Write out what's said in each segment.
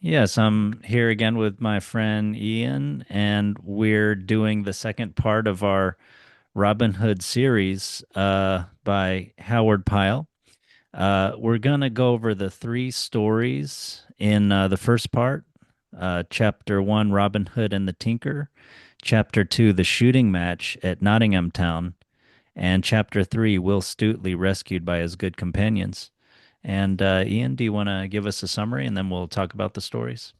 Yes, I'm here again with my friend Ian, and we're doing the second part of our Robin Hood series by Howard Pyle. We're going to go over the three stories in the first part. Chapter 1, Robin Hood and the Tinker. Chapter 2, The Shooting Match at Nottingham Town. And Chapter 3, Will Stutely rescued by his good companions. And Ian, do you want to give us a summary and then we'll talk about the stories?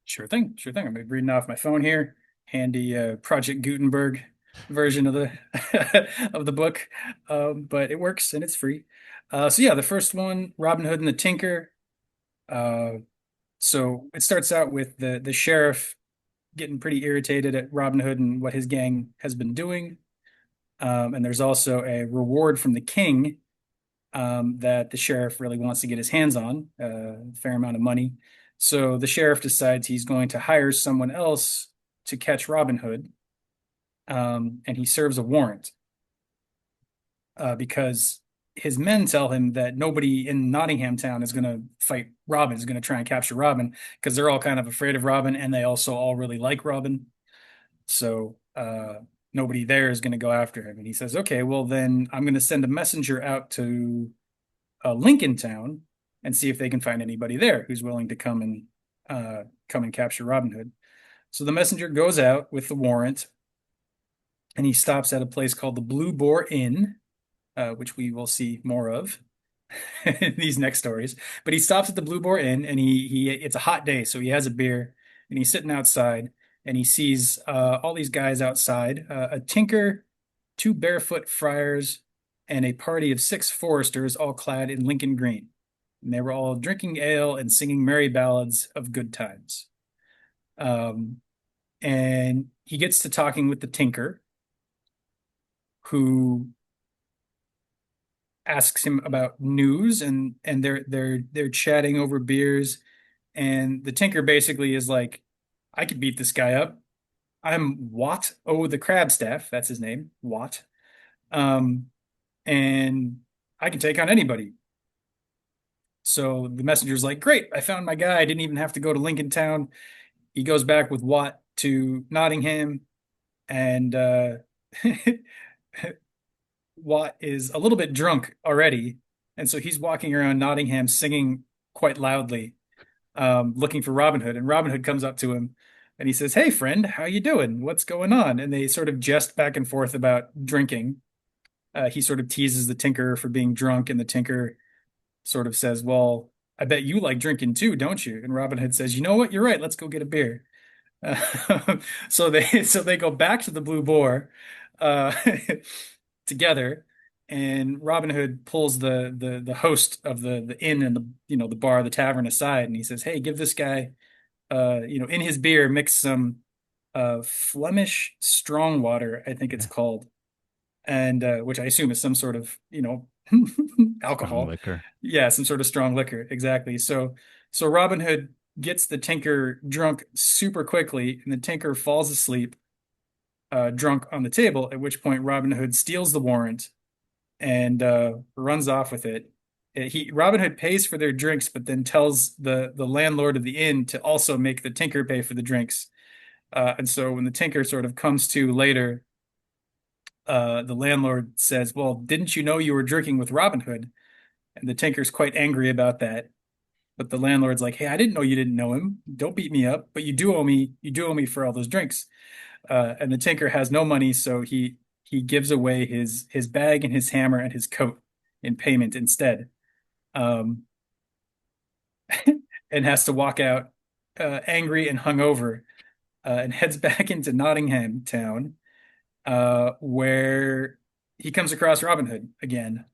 Sure thing. Sure thing. I'm gonna be reading off my phone here. Handy Project Gutenberg version of the of the book, but it works and it's free. So yeah, the first one, Robin Hood and the Tinker. Uh, so it starts out with the sheriff getting pretty irritated at Robin Hood and what his gang has been doing. And there's also a reward from the king that the sheriff really wants to get his hands on, a fair amount of money. So the sheriff decides he's going to hire someone else to catch Robin Hood, and he serves a warrant because his men tell him that nobody in Nottingham Town is going to fight Robin, is going to try and capture Robin because they're all kind of afraid of Robin and they also all really like Robin. So nobody there is going to go after him. And he says, okay, well, then I'm going to send a messenger out to Lincoln Town and see if they can find anybody there who's willing to come and capture Robin Hood. So the messenger goes out with the warrant, and he stops at a place called the Blue Boar Inn, which we will see more of in these next stories. But he stops at the Blue Boar Inn, and he it's a hot day, so he has a beer, and he's sitting outside, and he sees all these guys outside, a tinker, two barefoot friars, and a party of six foresters, all clad in Lincoln green. And they were all drinking ale and singing merry ballads of good times. Um, and he gets to talking with the tinker, who asks him about news, and they're chatting over beers. And the tinker basically is like, I could beat this guy up. I'm Wat O the Crabstaff, that's his name, Wat. Um, and I can take on anybody. So the messenger's like, great, I found my guy. I didn't even have to go to Lincoln Town. He goes back with Watt to Nottingham, and Watt is a little bit drunk already. And so he's walking around Nottingham singing quite loudly, looking for Robin Hood. And Robin Hood comes up to him and he says, hey, friend, how you doing? What's going on? And they sort of jest back and forth about drinking. He sort of teases the tinker for being drunk, and the tinker sort of says, well, I bet you like drinking too, don't you? And Robin Hood says, you know what? You're right. Let's go get a beer. So they go back to the Blue Boar uh, together, and Robin Hood pulls the host of the inn and the bar, the tavern aside, and he says, hey, give this guy in his beer mix some Flemish strong water, I think it's Yeah. called, and which I assume is some sort of Strong alcohol. liquor. Yeah, some sort of strong liquor. Exactly. So Robin Hood gets the tinker drunk super quickly, and the tinker falls asleep, drunk on the table, at which point Robin Hood steals the warrant and runs off with it. Robin Hood pays for their drinks, but then tells the landlord of the inn to also make the tinker pay for the drinks. And so when the tinker sort of comes to later, the landlord says, well, didn't you know you were drinking with Robin Hood? And the tinker's quite angry about that. But the landlord's like, hey, I didn't know you didn't know him. Don't beat me up, but you do owe me for all those drinks. And the tinker has no money, so he gives away his bag and his hammer and his coat in payment instead. Um, and has to walk out angry and hungover, and heads back into Nottingham Town, where he comes across Robin Hood again,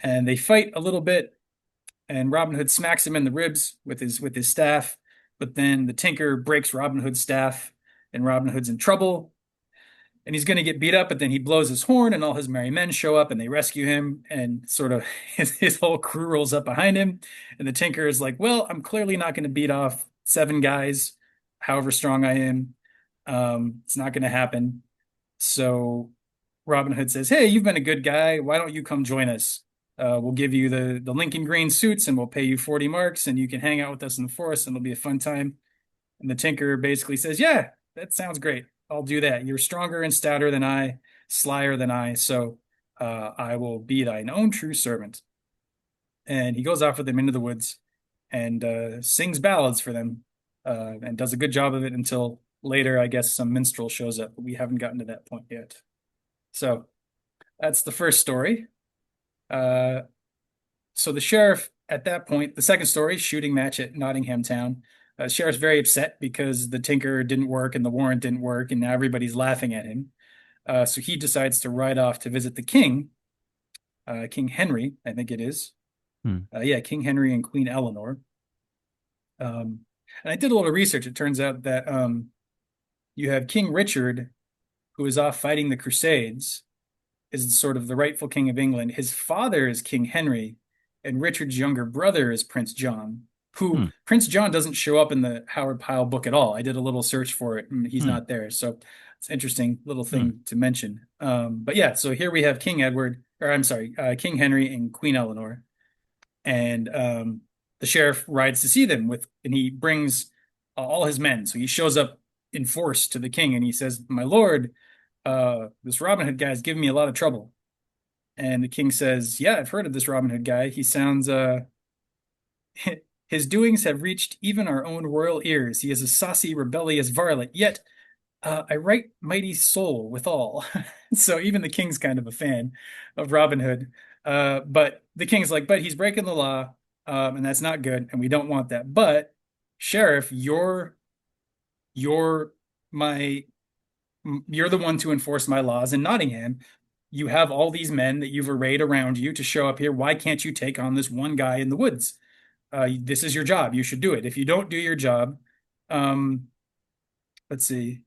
and they fight a little bit, and Robin Hood smacks him in the ribs with his staff, but then the tinker breaks Robin Hood's staff, and Robin Hood's in trouble, and he's going to get beat up, but then he blows his horn, and all his merry men show up, and they rescue him, and sort of his whole crew rolls up behind him, and the tinker is like, well, I'm clearly not going to beat off seven guys, however strong I am. It's not going to happen. So Robin Hood says, hey, you've been a good guy. Why don't you come join us? We'll give you the Lincoln green suits and we'll pay you 40 marks and you can hang out with us in the forest and it'll be a fun time. And the tinker basically says, yeah, that sounds great. I'll do that. You're stronger and stouter than I, slyer than I, so I will be thine own true servant. And he goes off with them into the woods and sings ballads for them and does a good job of it until later, I guess, some minstrel shows up, but we haven't gotten to that point yet. So that's the first story. Uh, so the sheriff at that point, the second story, shooting match at Nottingham Town. Sheriff's very upset because the tinker didn't work and the warrant didn't work, and now everybody's laughing at him. So he decides to ride off to visit the king, King Henry, I think it is. Hmm. Yeah, King Henry and Queen Eleanor. And I did a little research. It turns out that you have King Richard, who is off fighting the Crusades, is sort of the rightful king of England. His father is King Henry, and Richard's younger brother is Prince John, who Hmm. Prince John doesn't show up in the Howard Pyle book at all. I did a little search for it, and he's Hmm. not there. So it's an interesting little Hmm. thing to mention. But yeah, so here we have King Edward, or I'm sorry, King Henry and Queen Eleanor, and the sheriff rides to see them and he brings all his men. So he shows up in force to the king, and he says, "My lord, this Robin Hood guy is giving me a lot of trouble." And the king says, "Yeah, I've heard of this Robin Hood guy. He sounds his doings have reached even our own royal ears. He is a saucy, rebellious varlet, yet I right mighty soul withal." So even the king's kind of a fan of Robin Hood. But the king's like, but he's breaking the law, and that's not good, and we don't want that. But sheriff, you're my you're the one to enforce my laws in Nottingham. You have all these men that you've arrayed around you to show up here. Why can't you take on this one guy in the woods? This is your job. You should do it. If you don't do your job, um, let's see.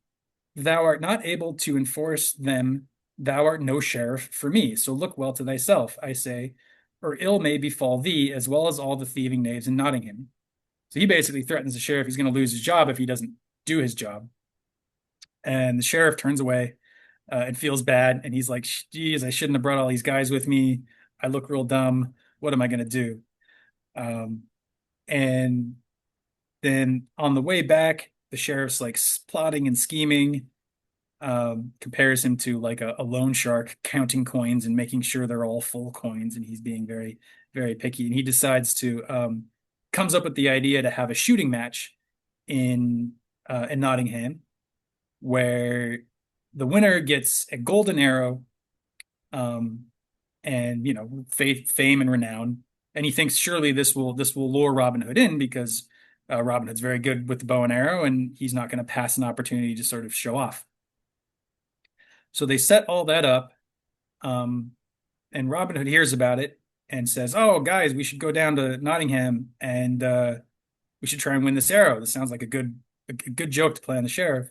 Thou art not able to enforce them. Thou art no sheriff for me. So look well to thyself, I say, or ill may befall thee as well as all the thieving knaves in Nottingham. So he basically threatens the sheriff he's going to lose his job if he doesn't do his job. And the sheriff turns away and feels bad. And he's like, geez, I shouldn't have brought all these guys with me. I look real dumb. What am I going to do? Um, and then on the way back, the sheriff's like plotting and scheming, compares him to like a loan shark counting coins and making sure they're all full coins. And he's being very, very picky. And he decides to, comes up with the idea to have a shooting match in Nottingham where the winner gets a golden arrow, um, and fame and renown. And he thinks surely this will lure Robin Hood in because Robin Hood's very good with the bow and arrow, and he's not going to pass an opportunity to sort of show off. So they set all that up, um, and Robin Hood hears about it and says, "Oh, guys, we should go down to Nottingham and we should try and win this arrow. This sounds like a good joke to play on the sheriff."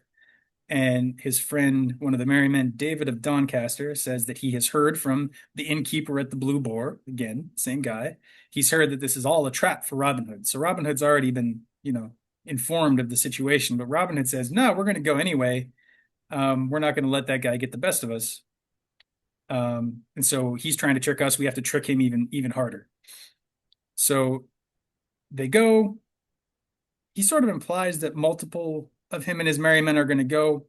And his friend, one of the merry men, David of Doncaster, says that he has heard from the innkeeper at the Blue Boar, again, same guy. He's heard that this is all a trap for Robin Hood. So Robin Hood's already been, informed of the situation. But Robin Hood says, "No, we're going to go anyway. We're not going to let that guy get the best of us." And so he's trying to trick us. We have to trick him even harder. So they go. He sort of implies that multiple of him and his merry men are going to go,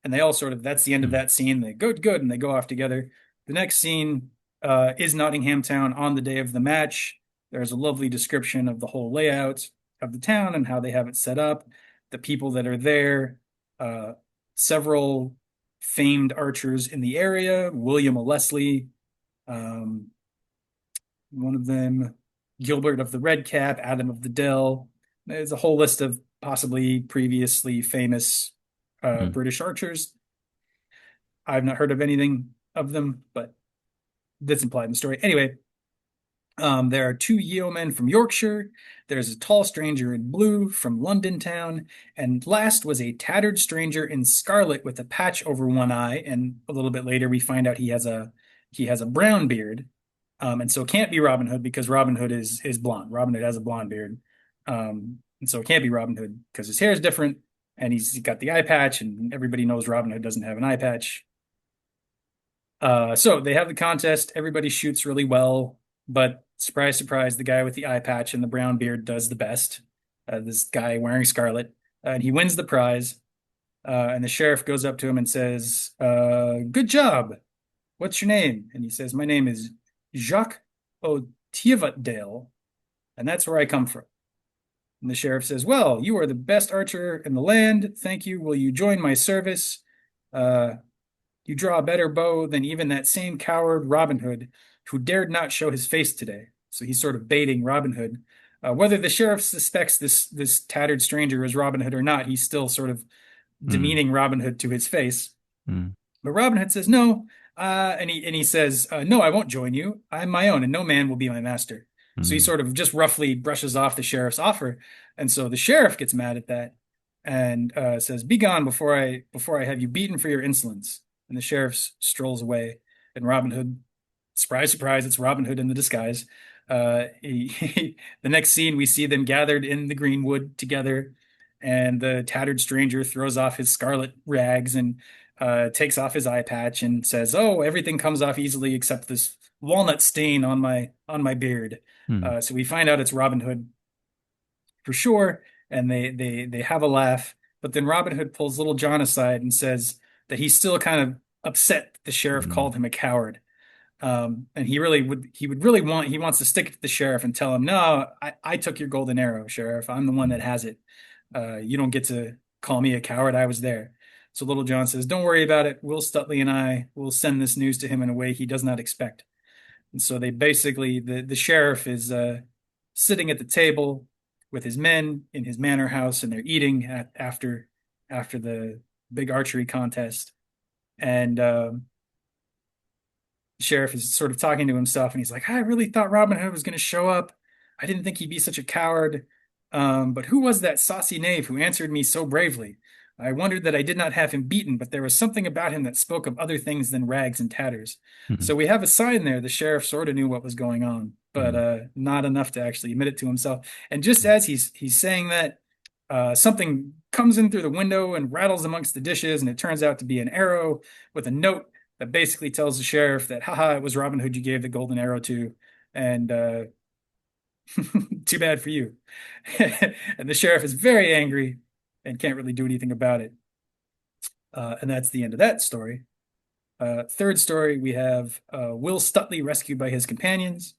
and they all sort of, that's the end of Hmm. that scene. They go good and they go off together. The next scene is Nottingham Town on the day of the match. There's a lovely description of the whole layout of the town and how they have it set up, the people that are there, uh, several famed archers in the area, William of Leslie, um, one of them, Gilbert of the Red Cap, Adam of the Dell. There's a whole list of possibly previously famous Hmm. British archers. I've not heard of anything of them, but that's implied in the story. Anyway, there are two yeomen from Yorkshire. There's a tall stranger in blue from London town, and last was a tattered stranger in scarlet with a patch over one eye. And a little bit later, we find out he has a brown beard, and so it can't be Robin Hood because Robin Hood is blonde. Robin Hood has a blonde beard, and so it can't be Robin Hood because his hair is different, and he's got the eye patch, and everybody knows Robin Hood doesn't have an eye patch. So they have the contest. Everybody shoots really well. But surprise, surprise, the guy with the eye patch and the brown beard does the best. This guy wearing scarlet, and he wins the prize. And the sheriff goes up to him and says, "Good job. What's your name?" And he says, "My name is Jacques O'Tivatdale, and that's where I come from." And the sheriff says, "Well, you are the best archer in the land. Thank you. Will you join my service? Uh, you draw a better bow than even that same coward Robin Hood, who dared not show his face today." So he's sort of baiting Robin Hood. Whether the sheriff suspects this tattered stranger is Robin Hood or not, he's still sort of Mm. demeaning Robin Hood to his face. Mm. But Robin Hood says no, and he says, "No, I won't join you. I'm my own, and no man will be my master." So he Mm. sort of just roughly brushes off the sheriff's offer, and so the sheriff gets mad at that and says, "Be gone before I have you beaten for your insolence." And the sheriff strolls away, and Robin Hood, surprise, surprise, it's Robin Hood in the disguise. The next scene, we see them gathered in the greenwood together, and the tattered stranger throws off his scarlet rags and takes off his eye patch and says, "Oh, everything comes off easily except this walnut stain on my beard." Mm. So we find out it's Robin Hood for sure, and they have a laugh. But then Robin Hood pulls Little John aside and says that he's still kind of upset that the sheriff Mm. called him a coward. And he wants to stick it to the sheriff and tell him, "No, I took your golden arrow, sheriff. I'm the one that has it. You don't get to call me a coward. I was there." So Little John says, "Don't worry about it. Will Stutley and I will send this news to him in a way he does not expect." And so they basically, the sheriff is sitting at the table with his men in his manor house, and they're eating after the big archery contest. And the sheriff is sort of talking to himself, and he's like, "I really thought Robin Hood was going to show up. I didn't think he'd be such a coward. But who was that saucy knave who answered me so bravely? I wondered that I did not have him beaten, but there was something about him that spoke of other things than rags and tatters." Mm. So we have a sign there. The sheriff sort of knew what was going on, but Mm. not enough to actually admit it to himself. And just as he's saying that, something comes in through the window and rattles amongst the dishes, and it turns out to be an arrow with a note that basically tells the sheriff that, "Haha, it was Robin Hood you gave the golden arrow to, and too bad for you." And the sheriff is very angry and can't really do anything about it. And that's the end of that story. Third story, we have Will Stutley rescued by his companions.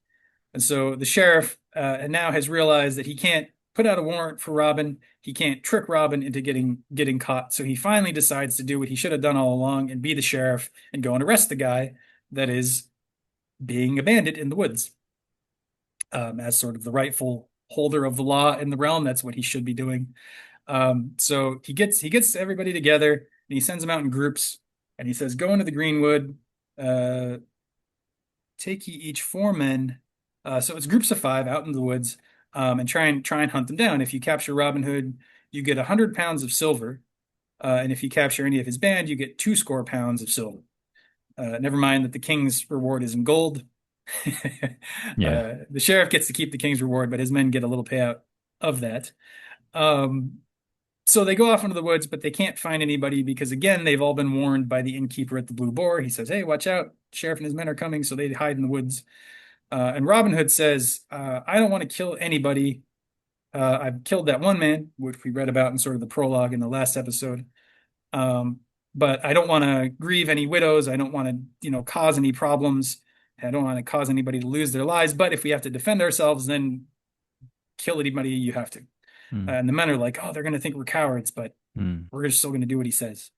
And so the sheriff now has realized that he can't put out a warrant for Robin. He can't trick Robin into getting caught. So he finally decides to do what he should have done all along and be the sheriff and go and arrest the guy that is being abandoned in the woods. As sort of the rightful holder of the law in the realm, that's what he should be doing. So he gets everybody together and he sends them out in groups, and he says, "Go into the greenwood. Uh, take ye each 4 men." So it's groups of 5 out in the woods, and try and hunt them down. If you capture Robin Hood, you get 100 pounds of silver, and if you capture any of his band, you get 2 score pounds of silver. Never mind that the king's reward is in gold. Yeah. The sheriff gets to keep the king's reward, but his men get a little payout of that. Um, so they go off into the woods, but they can't find anybody because, again, they've all been warned by the innkeeper at the Blue Boar. He says, "Hey, watch out. Sheriff and his men are coming." So they hide in the woods. And Robin Hood says, "I don't want to kill anybody. I've killed that one man," which we read about in sort of the prologue in the last episode. Um, but I don't want to grieve any widows. I don't want to, cause any problems. I don't want to cause anybody to lose their lives. But if we have to defend ourselves, then kill anybody you have to. Mm. And the men are like, "Oh, they're going to think we're cowards, but Mm. we're still going to do what he says."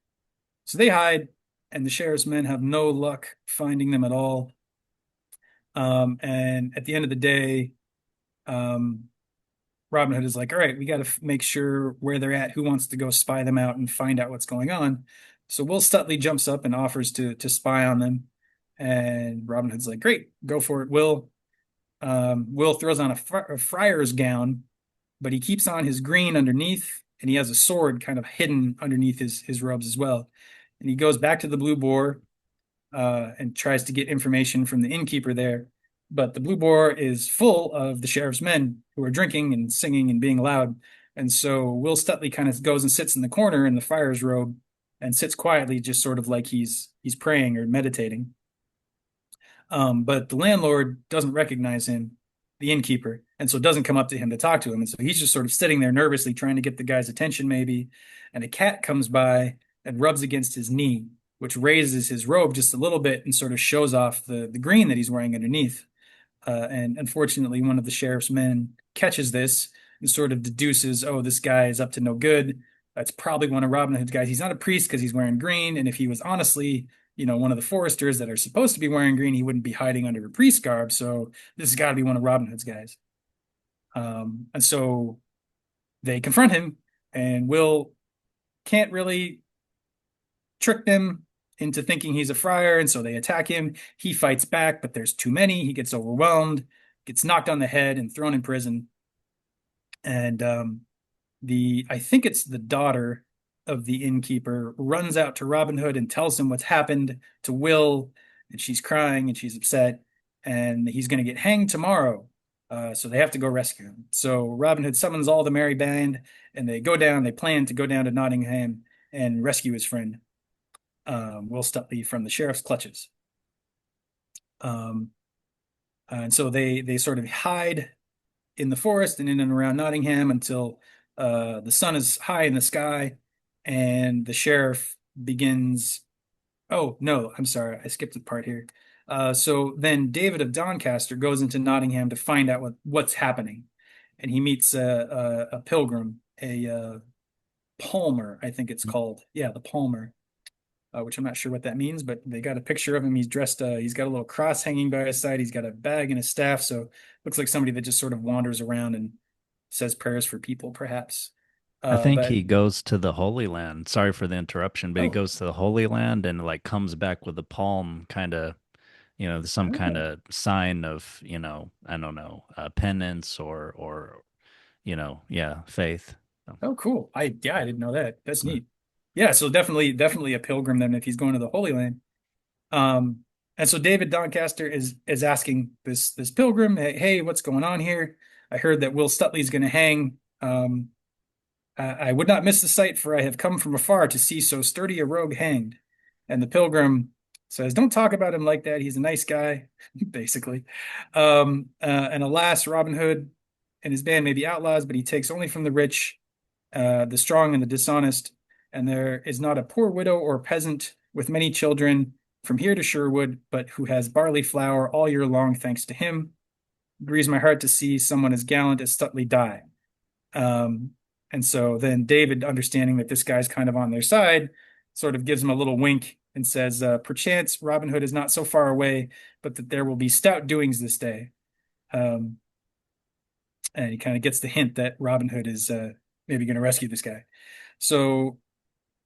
So they hide, and the sheriff's men have no luck finding them at all. And at the end of the day, um, Robin Hood is like, "All right, we got to make sure where they're at. Who wants to go spy them out and find out what's going on?" So Will Stutley jumps up and offers to spy on them. And Robin Hood's like, "Great, go for it, Will." Will throws on a friar's gown, but he keeps on his green underneath, and he has a sword kind of hidden underneath his robes as well. And he goes back to the Blue Boar and tries to get information from the innkeeper there. But the Blue Boar is full of the sheriff's men who are drinking and singing and being loud. And so Will Stutley kind of goes and sits in the corner in the friar's robe and sits quietly, just sort of like he's praying or meditating. But the landlord doesn't recognize him, the innkeeper, and so doesn't come up to him to talk to him. And so he's just sort of sitting there nervously trying to get the guy's attention, maybe. And a cat comes by and rubs against his knee, which raises his robe just a little bit and sort of shows off the green that he's wearing underneath. And unfortunately, one of the sheriff's men catches this and sort of deduces, oh, this guy is up to no good. That's probably one of Robin Hood's guys. He's not a priest because he's wearing green. And if he was honestly, one of the foresters that are supposed to be wearing green, he wouldn't be hiding under a priest garb. So this has got to be one of Robin Hood's guys. And so they confront him, and Will can't really trick them into thinking he's a friar, and so they attack him. He fights back, but there's too many. He gets overwhelmed, gets knocked on the head, and thrown in prison. And the I think it's the daughter of the innkeeper runs out to Robin Hood and tells him what's happened to Will, and she's crying and she's upset, and he's going to get hanged tomorrow. So they have to go rescue him. So Robin Hood summons all the merry band, and they go down. They plan to go down to Nottingham and rescue his friend, Will Stuteley, from the sheriff's clutches. Um, and so they sort of hide in the forest and in and around Nottingham until the sun is high in the sky, and the sheriff begins. Oh, no, I'm sorry, I skipped a part here. So then David of Doncaster goes into Nottingham to find out what's happening, and he meets a pilgrim, a palmer, I think it's called. Yeah, the palmer, which I'm not sure what that means, but they got a picture of him. He's dressed, he's got a little cross hanging by his side. He's got a bag and a staff. So looks like somebody that just sort of wanders around and says prayers for people, perhaps. I think But he goes to the Holy Land. Sorry for the interruption, but he oh, goes to the Holy Land and like comes back with a palm, kind of, some kind oh, of sign of, I don't know, penance yeah, faith. So, oh, cool. I didn't know that. That's mm. neat. Yeah, so definitely a pilgrim then if he's going to the Holy Land. Um, and so David Doncaster is asking this pilgrim, hey, what's going on here? I heard that Will Stuteley's going to hang. I would not miss the sight, for I have come from afar to see so sturdy a rogue hanged. And the pilgrim says, don't talk about him like that. He's a nice guy, basically. And alas, Robin Hood and his band may be outlaws, but he takes only from the rich, the strong, and the dishonest. And there is not a poor widow or peasant with many children from here to Sherwood, but who has barley flour all year long, thanks to him. It grieves my heart to see someone as gallant as Stuteley die. Um, and so then David, understanding that this guy's kind of on their side, sort of gives him a little wink and says, perchance Robin Hood is not so far away, but that there will be stout doings this day. Um, and he kind of gets the hint that Robin Hood is maybe going to rescue this guy. So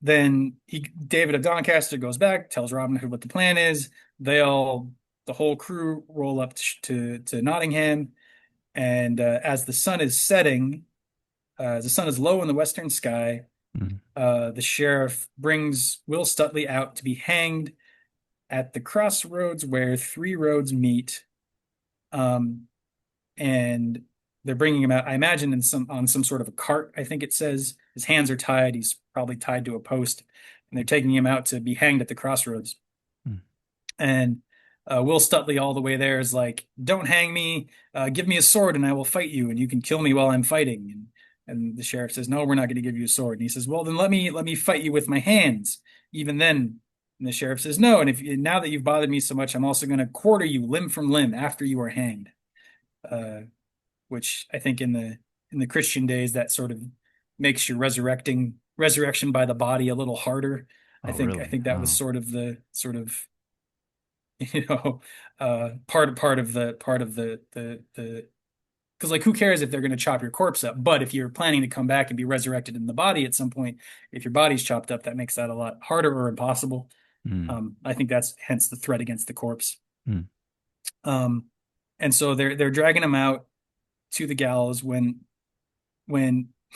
then David of Doncaster goes back, tells Robin Hood what the plan is. The whole crew roll up to Nottingham, and as the sun is setting, the sun is low in the western sky. Mm. The sheriff brings Will Stuteley out to be hanged at the crossroads where three roads meet. Um, and they're bringing him out, I imagine, on some sort of a cart. I think it says his hands are tied. He's probably tied to a post, and they're taking him out to be hanged at the crossroads. Mm. And Will Stuteley, all the way there, is like, "Don't hang me. Give me a sword, and I will fight you, and you can kill me while I'm fighting." And the sheriff says, "No, we're not going to give you a sword." And he says, "Well, then let me fight you with my hands." Even then, and the sheriff says, "No. And if now that you've bothered me so much, I'm also going to quarter you limb from limb after you are hanged." Uh, which I think in the Christian days that sort of makes your resurrection by the body a little harder. I Oh, think I really? think that was Oh, sort of the sort of you know part of the because, like, who cares if they're going to chop your corpse up? But if you're planning to come back and be resurrected in the body at some point, if your body's chopped up, that makes that a lot harder or impossible. mm. I think that's hence the threat against the corpse. Mm. Um, and so they're dragging him out to the gallows when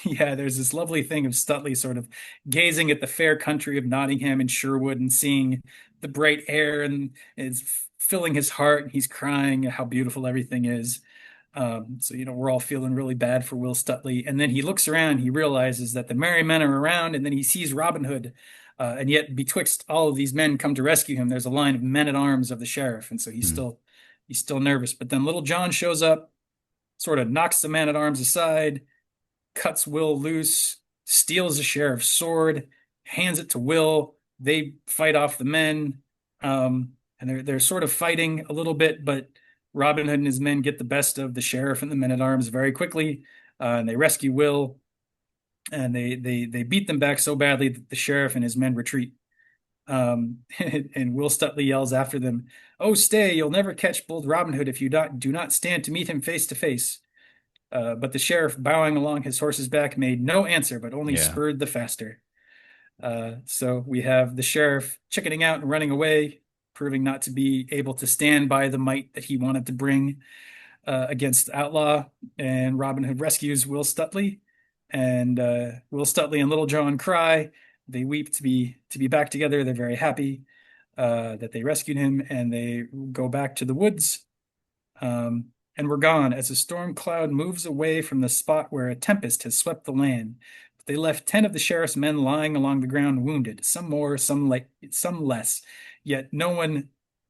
yeah, there's this lovely thing of Stuteley sort of gazing at the fair country of Nottingham and Sherwood and seeing the bright air, and it's filling his heart, and he's crying at how beautiful everything is. So we're all feeling really bad for Will Stuteley, and then he looks around, he realizes that the merry men are around, and then he sees Robin Hood And yet betwixt all of these men come to rescue him, there's a line of men at arms of the sheriff, and so Mm. he's still nervous. But then Little John shows up, sort of knocks the man at arms aside, cuts Will loose, steals the sheriff's sword, hands it to Will. They fight off the men, and they're sort of fighting a little bit, but Robin Hood and his men get the best of the sheriff and the men at arms very quickly, and they rescue Will, and they beat them back so badly that the sheriff and his men retreat. And Will Stuteley yells after them, "Oh, stay! You'll never catch bold Robin Hood if you do not stand to meet him face to face." But the sheriff, bowing along his horse's back, made no answer, but only Yeah. spurred the faster. So we have the sheriff chickening out and running away, proving not to be able to stand by the might that he wanted to bring against Outlaw. And Robin Hood rescues Will Stuteley, and Will Stuteley and Little John cry. They weep to be back together. They're very happy that they rescued him, and they go back to the woods. And we're gone as a storm cloud moves away from the spot where a tempest has swept the land. But they left 10 of the sheriff's men lying along the ground wounded, some more, some less. Yet no one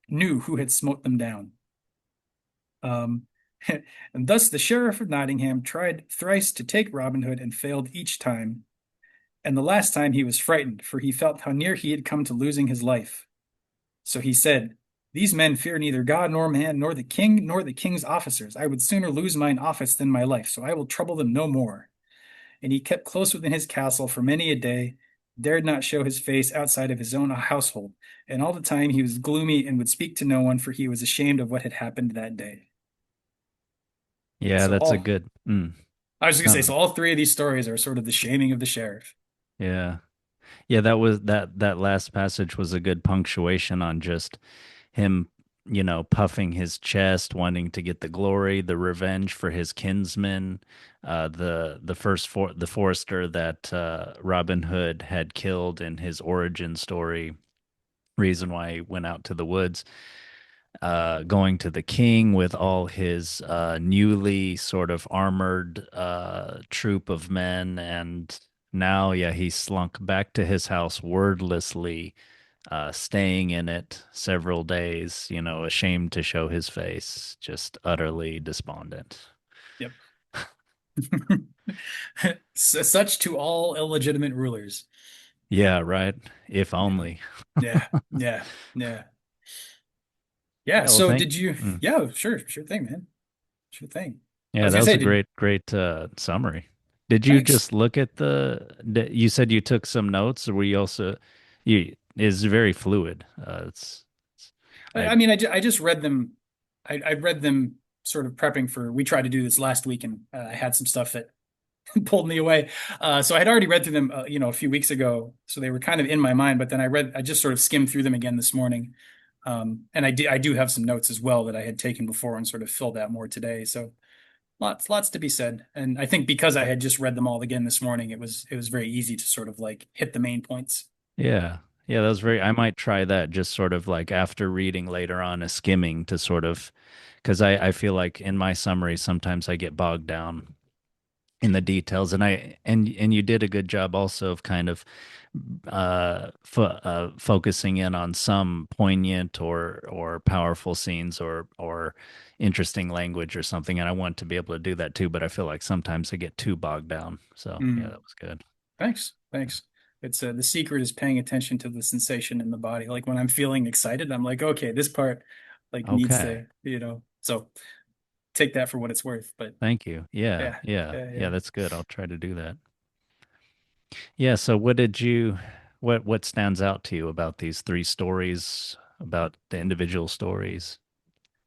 knew who had smote them down. Um, and thus the Sheriff of Nottingham tried thrice to take Robin Hood and failed each time. And the last time he was frightened, for he felt how near he had come to losing his life. So he said, "These men fear neither God nor man, nor the king, nor the king's officers. I would sooner lose mine office than my life, so I will trouble them no more." And he kept close within his castle for many a day, dared not show his face outside of his own household. And all the time he was gloomy and would speak to no one, for he was ashamed of what had happened that day. Yeah, So that's a all good. I was just gonna say, Uh, so all three of these stories are sort of the shaming of the sheriff. yeah. Yeah, that last passage was a good punctuation on just him, puffing his chest, wanting to get the glory, the revenge for his kinsmen, the forester that Robin Hood had killed in his origin story, reason why he went out to the woods, going to the king with all his newly sort of armored troop of men, and now, yeah, he slunk back to his house wordlessly, staying in it several days, ashamed to show his face, just utterly despondent. Yep. Such to all illegitimate rulers. Yeah, right. If You know. only. Yeah, yeah, yeah. Yeah, Yeah, well, so did you mm. yeah, sure thing, man. Sure thing. I Yeah, was that gonna was say, a did great summary. Did you thanks. just look at you said you took some notes, or were you also, you, is very fluid. I, I mean, I just read them. I read them sort of prepping for. We tried to do this last week, and I had some stuff that pulled me away. So I had already read through them, a few weeks ago, so they were kind of in my mind. But then I just sort of skimmed through them again this morning, and I do have some notes as well that I had taken before and sort of filled out more today. So lots to be said. And I think because I had just read them all again this morning, it was very easy to sort of like hit the main points. yeah. Yeah, that was very, I might try that just sort of like after reading later on, a skimming to sort of, because I feel like in my summary, sometimes I get bogged down in the details, and you did a good job also of kind of focusing in on some poignant or powerful scenes or interesting language or something, and I want to be able to do that too, but I feel like sometimes I get too bogged down, so yeah, Mm, that was good. thanks. It's the secret is paying attention to the sensation in the body. Like when I'm feeling excited, I'm like, okay, this part like needs Okay, to, so take that for what it's worth. But thank you. Yeah, yeah, yeah, yeah, yeah, yeah. that's good. I'll try to do that. Yeah, so what stands out to you about these three stories, about the individual stories?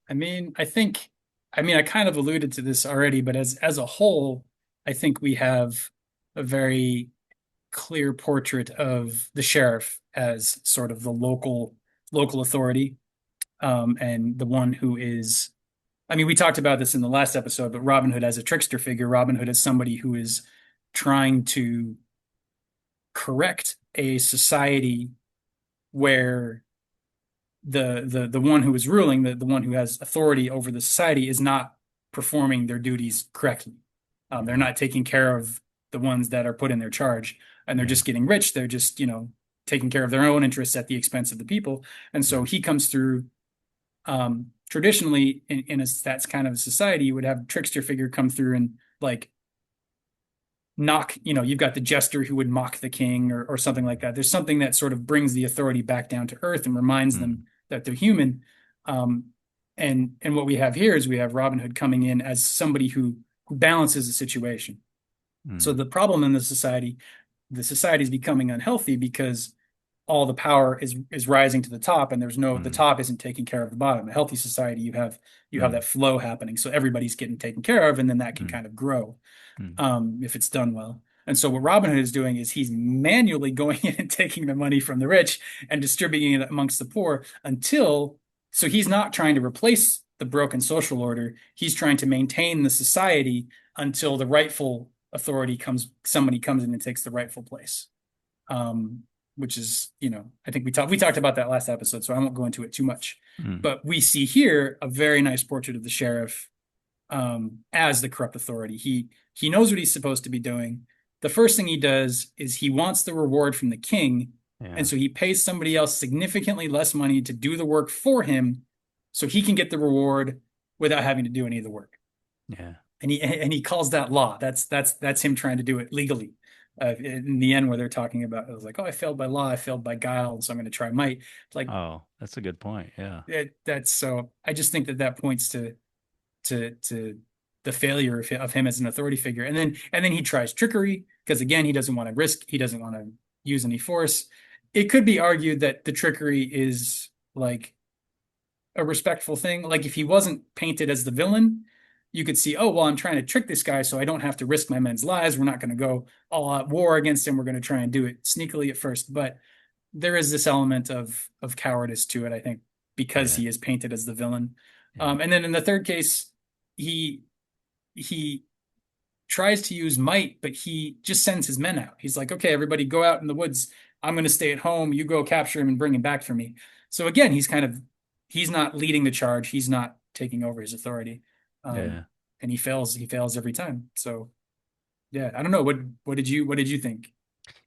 I mean, I kind of alluded to this already, but as a whole, I think we have a very clear portrait of the sheriff as sort of the local authority, and the one who is. I mean, we talked about this in the last episode, but Robin Hood as a trickster figure, Robin Hood as somebody who is trying to correct a society where the one who is ruling, the one who has authority over the society, is not performing their duties correctly. They're Mhm. not taking care of the ones that are put in their charge, and they're Yeah. just getting rich. They're just, taking care of their own interests at the expense of the people. And so Mm, he comes through. Traditionally, in a that's kind of a society, you would have a trickster figure come through and like knock, you've got the jester who would mock the king or something like that. There's something that sort of brings the authority back down to earth and reminds mm, them that they're human. Um, and what we have here is we have Robin Hood coming in as somebody who balances the situation. So mm, the problem in the society is becoming unhealthy because all the power is rising to the top, and the mm, top isn't taking care of the bottom. A healthy society, you have mm, that flow happening, so everybody's getting taken care of, and then that can mm, kind of grow mm, if it's done well. And so what Robin Hood is doing is he's manually going in and taking the money from the rich and distributing it amongst the poor so he's not trying to replace the broken social order. He's trying to maintain the society until the rightful authority somebody comes in and takes the rightful place. Um, which is, I think we talked about that last episode, so I won't go into it too much. mm. But we see here a very nice portrait of the sheriff as the corrupt authority. He knows what he's supposed to be doing. The first thing he does is he wants the reward from the king, and Yeah, so he pays somebody else significantly less money to do the work for him, so he can get the reward without having to do any of the work. yeah. And he calls that law. That's him trying to do it legally. In the end, where they're talking about, it was like, oh, I failed by law, I failed by guile, so I'm going to try might. It's like Oh, that's a good point. Yeah. that's so. I just think that points to the failure of him as an authority figure. And then he tries trickery because again, he doesn't want to use any force. It could be argued that the trickery is like a respectful thing. Like if he wasn't painted as the villain, you could see, oh, well, I'm trying to trick this guy so I don't have to risk my men's lives. We're not going to go all out war against him. We're going to try and do it sneakily at first. But there is this element of cowardice to it, I think, because Yeah. he is painted as the villain. Yeah. And then in the third case, he he tries to use might, but he just sends his men out. He's like, okay, everybody go out in the woods. I'm going to stay at home. You go capture him and bring him back for me. So again, he's not leading the charge. He's not taking over his authority. Um, Yeah. and he fails every time. So yeah, I don't know. What did you think?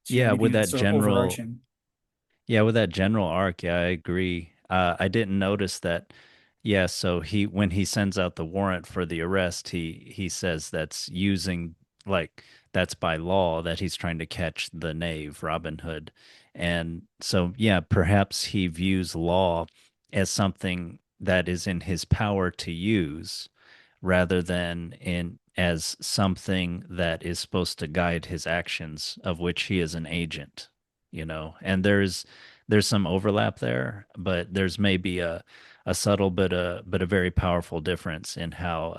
Do you have Yeah, anything with that's that sort of general overarching? Yeah, with that general arc, yeah, I agree. I didn't notice that. Yeah, so when he sends out the warrant for the arrest, he says that's that's by law that he's trying to catch the knave, Robin Hood. And so yeah, perhaps he views law as something that is in his power to use rather than in as something that is supposed to guide his actions, of which he is an agent, and there's some overlap there, but there's maybe a subtle but a very powerful difference in how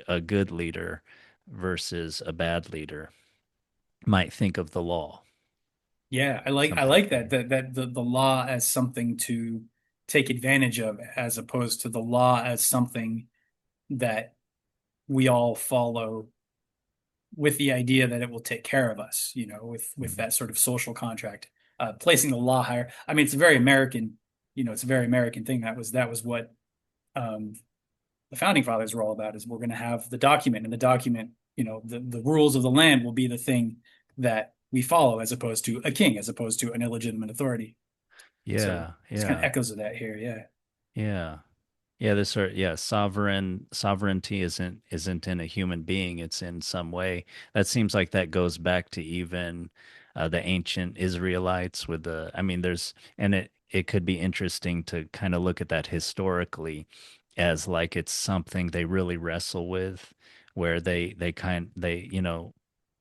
a good leader versus a bad leader might think of the law. Yeah, I Something. like that the law as something to take advantage of, as opposed to the law as something that we all follow with the idea that it will take care of us, with Mhm. that sort of social contract, placing the law higher. I mean, it's a very American, it's a very American thing. That was what um, the founding fathers were all about. Is we're going to have the document, and the document, the rules of the land will be the thing that we follow, as opposed to a king, as opposed to an illegitimate authority. So Yeah, it's kind of yeah, echoes of that here. Yeah. yeah. Yeah, this sort yeah, sovereignty isn't in a human being, it's in some way. That seems like that goes back to even the ancient Israelites with I mean, it could be interesting to kind of look at that historically as like it's something they really wrestle with, where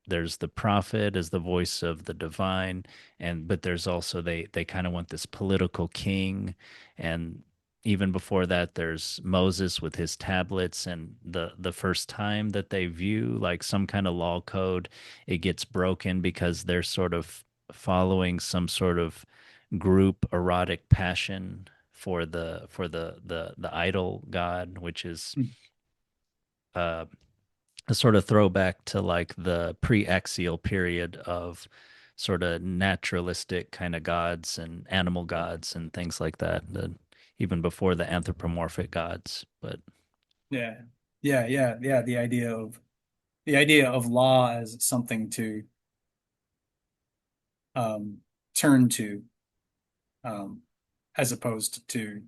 there's the prophet as the voice of the divine, but there's also they kind of want this political king. And even before that, there's Moses with his tablets, and the first time that they view like some kind of law code, it gets broken because they're sort of following some sort of group erotic passion for the idol god, which is uh a sort of throwback to like the pre-axial period of sort of naturalistic kind of gods and animal gods and things like that, even before the anthropomorphic gods. But Yeah. Yeah. The idea of law as something to um, turn to. um, as opposed to,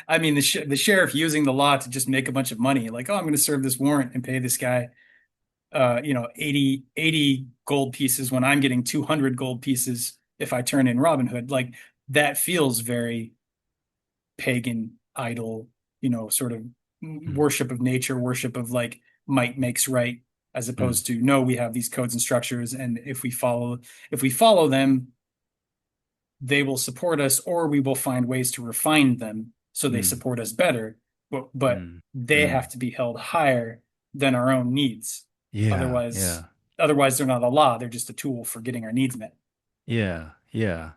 I mean, the sheriff using the law to just make a bunch of money. Like, oh, I'm going to serve this warrant and pay this guy, 80 gold pieces when I'm getting 200 gold pieces if I turn in Robin Hood. Like, that feels very pagan, idol, sort of Mm, worship of nature, worship of like might makes right, as mm, opposed to no, we have these codes and structures, and if we follow them, they will support us, or we will find ways to refine them so they mm, support us better. But mm, they mm. have to be held higher than our own needs. Yeah, Otherwise, yeah, otherwise they're not a law. They're just a tool for getting our needs met. yeah, yeah.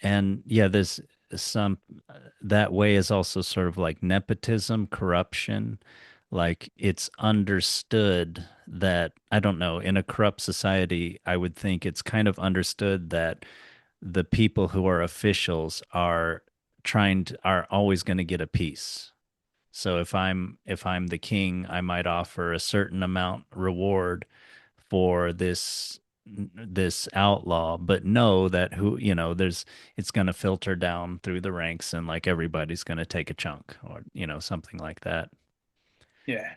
And yeah, there's some that way is also sort of like nepotism, corruption. Like it's understood that, I don't know, in a corrupt society, I would think it's kind of understood that the people who are officials are always going to get a piece. So if I'm the king, I might offer a certain amount reward for this outlaw, but know that there's it's going to filter down through the ranks and like everybody's going to take a chunk or something like that. Yeah,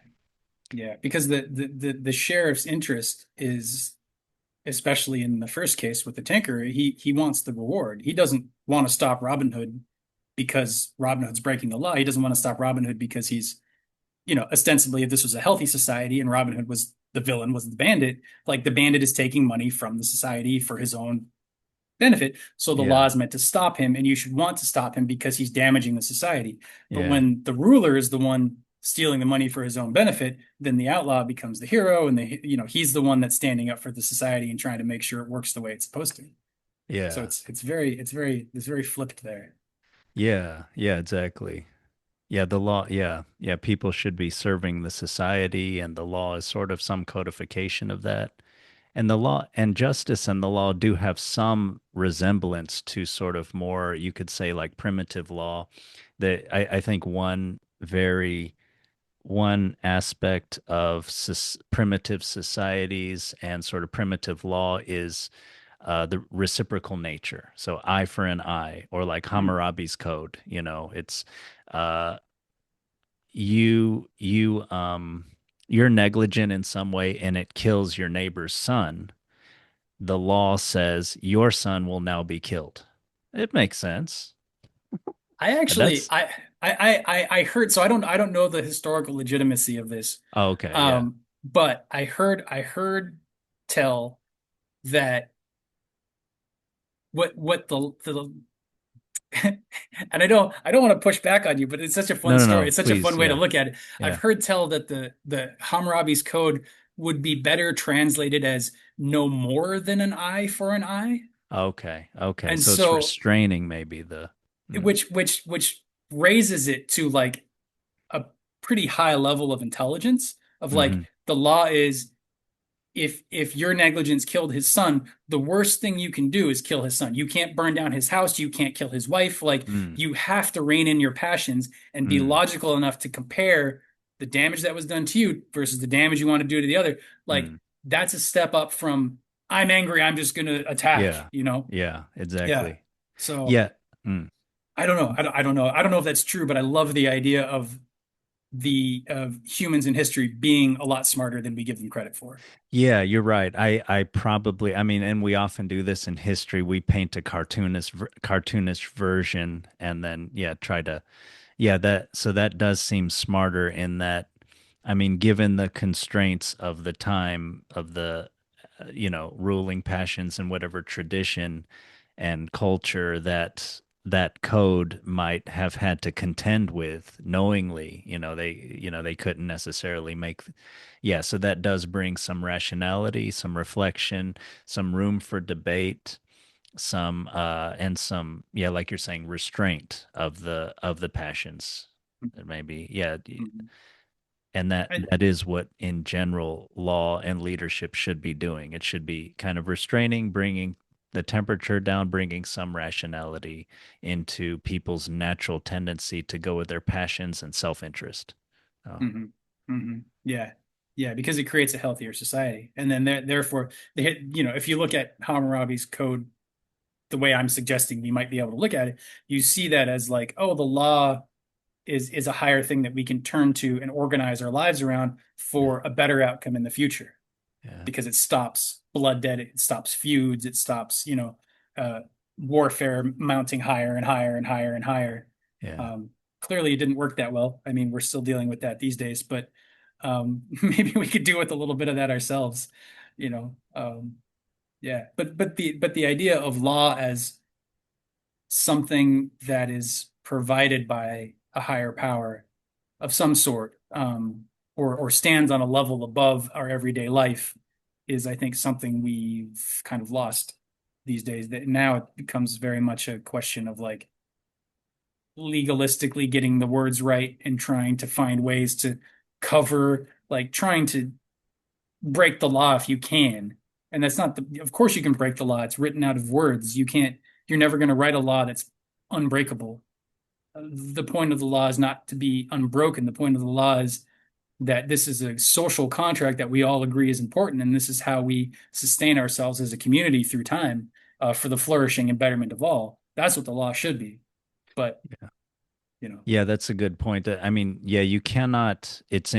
yeah, because the sheriff's interest is, especially in the first case with the tinker, he wants the reward. He doesn't want to stop Robin Hood because Robin Hood's breaking the law. He doesn't want to stop Robin Hood because he's, ostensibly, if this was a healthy society and Robin Hood was the villain, was the bandit, like the bandit is taking money from the society for his own benefit. So the law Yeah. is meant to stop him, and you should want to stop him because he's damaging the society. But Yeah. when the ruler is the one stealing the money for his own benefit, then the outlaw becomes the hero, and he's the one that's standing up for the society and trying to make sure it works the way it's supposed to. So Yeah. it's very flipped there. Yeah. Yeah, exactly. Yeah, the law, yeah. Yeah, people should be serving the society and the law is sort of some codification of that. And the law and justice and the law do have some resemblance to sort of more, you could say, like primitive law. I think one aspect of primitive societies and sort of primitive law is the reciprocal nature. So eye for an eye, or like Mm. Hammurabi's code. It's uh, you're negligent in some way and it kills your neighbor's son. The law says your son will now be killed. It makes sense. I actually That's I heard, so I don't know the historical legitimacy of this. oh, okay. Yeah. But I heard tell that what the and I don't want to push back on you, but it's such a No, fun no, story. no. It's such a Please. fun way to Yeah. look at it. I've Yeah. heard tell that the Hammurabi's code would be better translated as no more than an eye for an eye. Okay. Okay. And So it's so restraining maybe the. Mm, which raises it to like a pretty high level of intelligence of like mm-hmm, the law is, if your negligence killed his son, the worst thing you can do is kill his son. You can't burn down his house, you can't kill his wife. Like, mm, you have to rein in your passions and be mm, logical enough to compare the damage that was done to you versus the damage you want to do to the other. Like, mm. that's a step up from I'm angry, I'm just going to attack, Yeah. you know? Yeah. Yeah. Exactly. So Yeah. Mm. I don't know. I don't know. I don't know if that's true, but I love the idea of humans in history being a lot smarter than we give them credit for. Yeah, you're right. I probably, I mean, and we often do this in history. We paint a cartoonish version and then yeah, try to yeah, that does seem smarter in that, I mean, given the constraints of the time of the ruling passions and whatever tradition and culture that code might have had to contend with knowingly, they couldn't necessarily make yeah, so that does bring some rationality, some reflection, some room for debate, some and some yeah, like you're saying, restraint of the passions. Maybe yeah, Mhm. and that I, that is what in general law and leadership should be doing. It should be kind of restraining, bringing the temperature down, bringing some rationality into people's natural tendency to go with their passions and self-interest. Oh, mhm, mhm. Yeah. Yeah, because it creates a healthier society. And then therefore, if you look at Hammurabi's code, the way I'm suggesting we might be able to look at it, you see that as like, oh, the law is a higher thing that we can turn to and organize our lives around Yeah. for a better outcome in the future Yeah. because it stops bloodshed, it stops feuds, it stops, uh, warfare mounting higher and higher and higher and higher. Yeah. Um, Clearly, it didn't work that well. I mean, we're still dealing with that these days, but maybe we could do with a little bit of that ourselves, you know. Yeah, but the idea of law as something that is provided by a higher power of some sort, or stands on a level above our everyday life, is I think something we've kind of lost these days. That now it becomes very much a question of like legalistically getting the words right and trying to find ways to cover, like trying to break the law if you can. And that's not of course you can break the law. It's written out of words. You're never going to write a law that's unbreakable. The point of the law is not to be unbroken. The point of the law is that this is a social contract that we all agree is important, and this is how we sustain ourselves as a community through time, for the flourishing and betterment of all. That's what the law should be. But, Yeah. you know, Yeah, that's a good point. I mean, yeah, you cannot, it's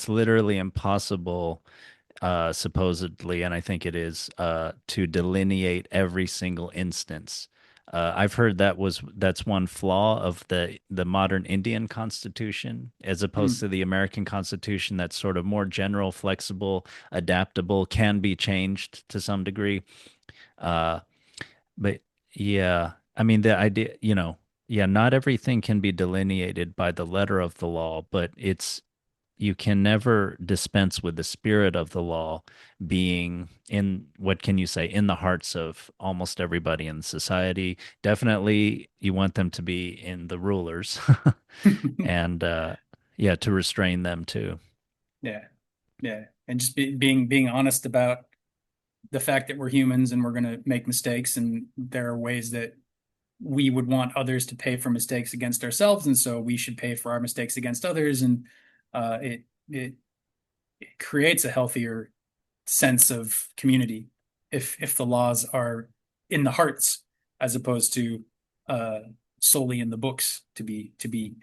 literally impossible, supposedly, and I think it is, to delineate every single instance. I've heard that's one flaw of the modern Indian Constitution, as opposed mm, to the American Constitution, that's sort of more general, flexible, adaptable, can be changed to some degree. Uh, but yeah, I mean, the idea, yeah, not everything can be delineated by the letter of the law, but you can never dispense with the spirit of the law being in, what can you say, in the hearts of almost everybody in society. Definitely, you want them to be in the rulers and, yeah, to restrain them too. yeah, yeah, and just being honest about the fact that we're humans and we're going to make mistakes, and there are ways that we would want others to pay for mistakes against ourselves, and so we should pay for our mistakes against others, and uh, it it it creates a healthier sense of community if the laws are in the hearts as opposed to uh, solely in the books to be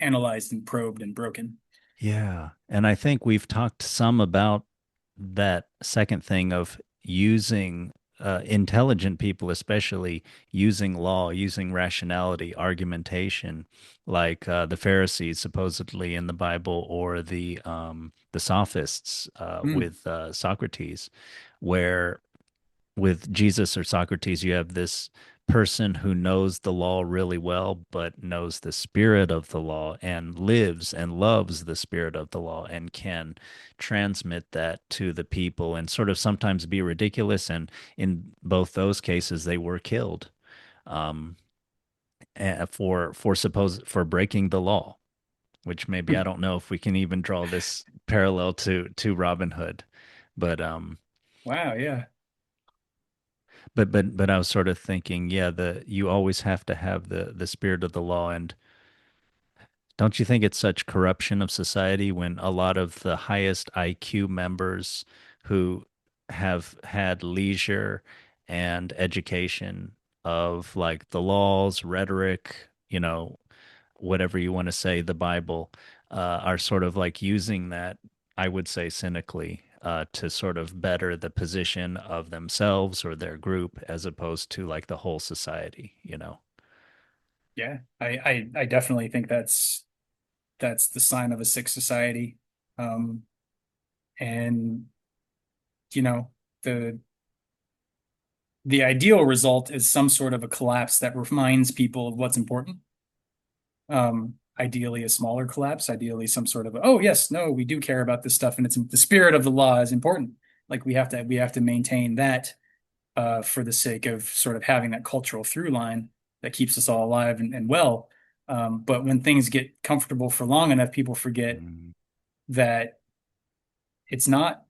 analyzed and probed and broken. Yeah. And I think we've talked some about that second thing of using, intelligent people, especially using law, using rationality, argumentation, like, the Pharisees supposedly in the Bible, or the Sophists, Mm, with, Socrates, where with Jesus or Socrates, you have this person who knows the law really well, but knows the spirit of the law and lives and loves the spirit of the law and can transmit that to the people and sort of sometimes be ridiculous. And in both those cases, they were killed, um, for breaking the law. Which maybe I don't know if we can even draw this parallel to Robin Hood, but wow, yeah. but I was sort of thinking, yeah, the you always have to have the spirit of the law, and don't you think it's such corruption of society when a lot of the highest IQ members who have had leisure and education of like the laws, rhetoric, whatever you want to say, the Bible, are sort of like using that, I would say cynically, to sort of better the position of themselves or their group as opposed to like the whole society? Yeah, I definitely think that's the sign of a sick society. Um, and you know, the the ideal result is some sort of a collapse that reminds people of what's important. Ideally a smaller collapse, ideally some sort of, oh yes, no, we do care about this stuff, and it's the spirit of the law is important. Like we have to maintain that, for the sake of sort of having that cultural through line that keeps us all alive and well. But when things get comfortable for long enough, people forget Mm. that it's not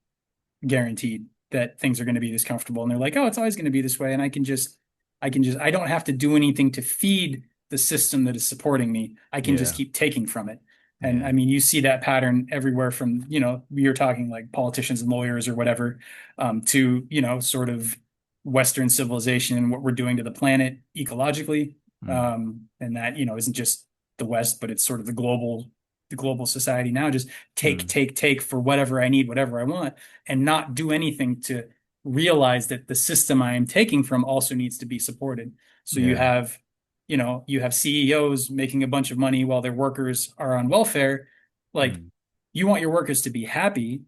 guaranteed that things are going to be this comfortable. And they're like, oh, it's always going to be this way. And I don't have to do anything to feed the system that is supporting me. I can just Yeah, keep taking from it. And I yeah, mean, you see that pattern everywhere from, you're talking like politicians and lawyers or whatever, to, sort of Western civilization and what we're doing to the planet ecologically. Mm, And that, isn't just the West, but it's sort of the global society now. Just take, mm, take, take for whatever I need, whatever I want, and not do anything to realize that the system I am taking from also needs to be supported. So yeah. you have CEOs making a bunch of money while their workers are on welfare. Like, Mm, you want your workers to be happy.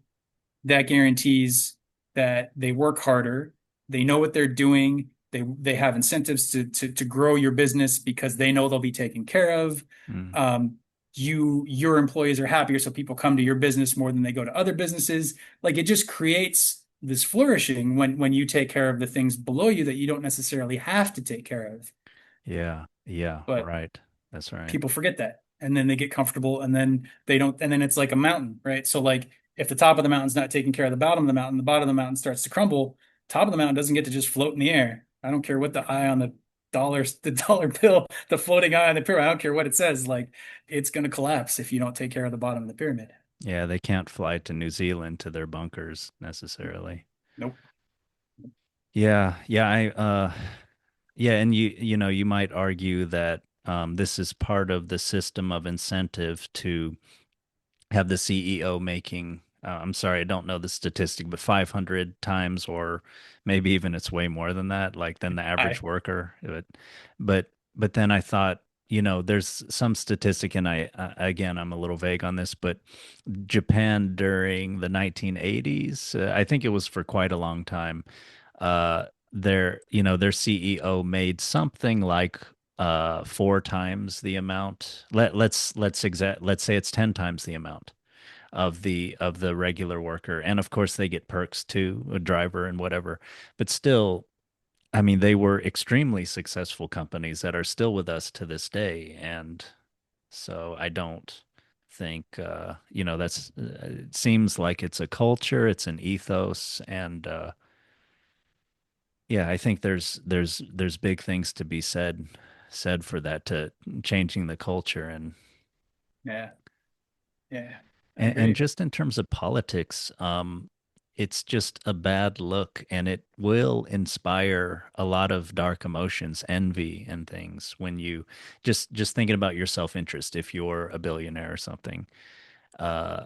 That guarantees that they work harder, they know what they're doing, they have incentives to grow your business because they know they'll be taken care of. mm. Um, your employees are happier, so people come to your business more than they go to other businesses. Like, it just creates this flourishing when you take care of the things below you that you don't necessarily have to take care of. Yeah. Yeah. But Right. That's right. people forget that, and then they get comfortable, and then they don't, and then it's like a mountain, right? So like, if the top of the mountain's not taking care of the bottom of the mountain starts to crumble. Top of the mountain doesn't get to just float in the air. I don't care what the eye on the dollar bill, the floating eye on the pyramid, I don't care what it says. Like, it's going to collapse if you don't take care of the bottom of the pyramid. Yeah. They can't fly to New Zealand to their bunkers necessarily. Nope. Yeah. Yeah. Yeah. And you might argue that this is part of the system of incentive to have the CEO making, I'm sorry, I don't know the statistic, but 500 times, or maybe even it's way more than that, like than the average I worker. But then I thought, there's some statistic, and again, I'm a little vague on this, but Japan during the 1980s, I think it was for quite a long time, their CEO made something like four times the amount. Let's say it's 10 times the amount of the regular worker. And of course they get perks too, a driver and whatever. But still, I mean, they were extremely successful companies that are still with us to this day. And so I don't think that's it seems like it's a culture, it's an ethos, and yeah, I think there's big things to be said for that, to changing the culture. Yeah, yeah, I And agree. just in terms of politics, it's just a bad look, and it will inspire a lot of dark emotions, envy and things when you just thinking about your self-interest if you're a billionaire or something. Uh,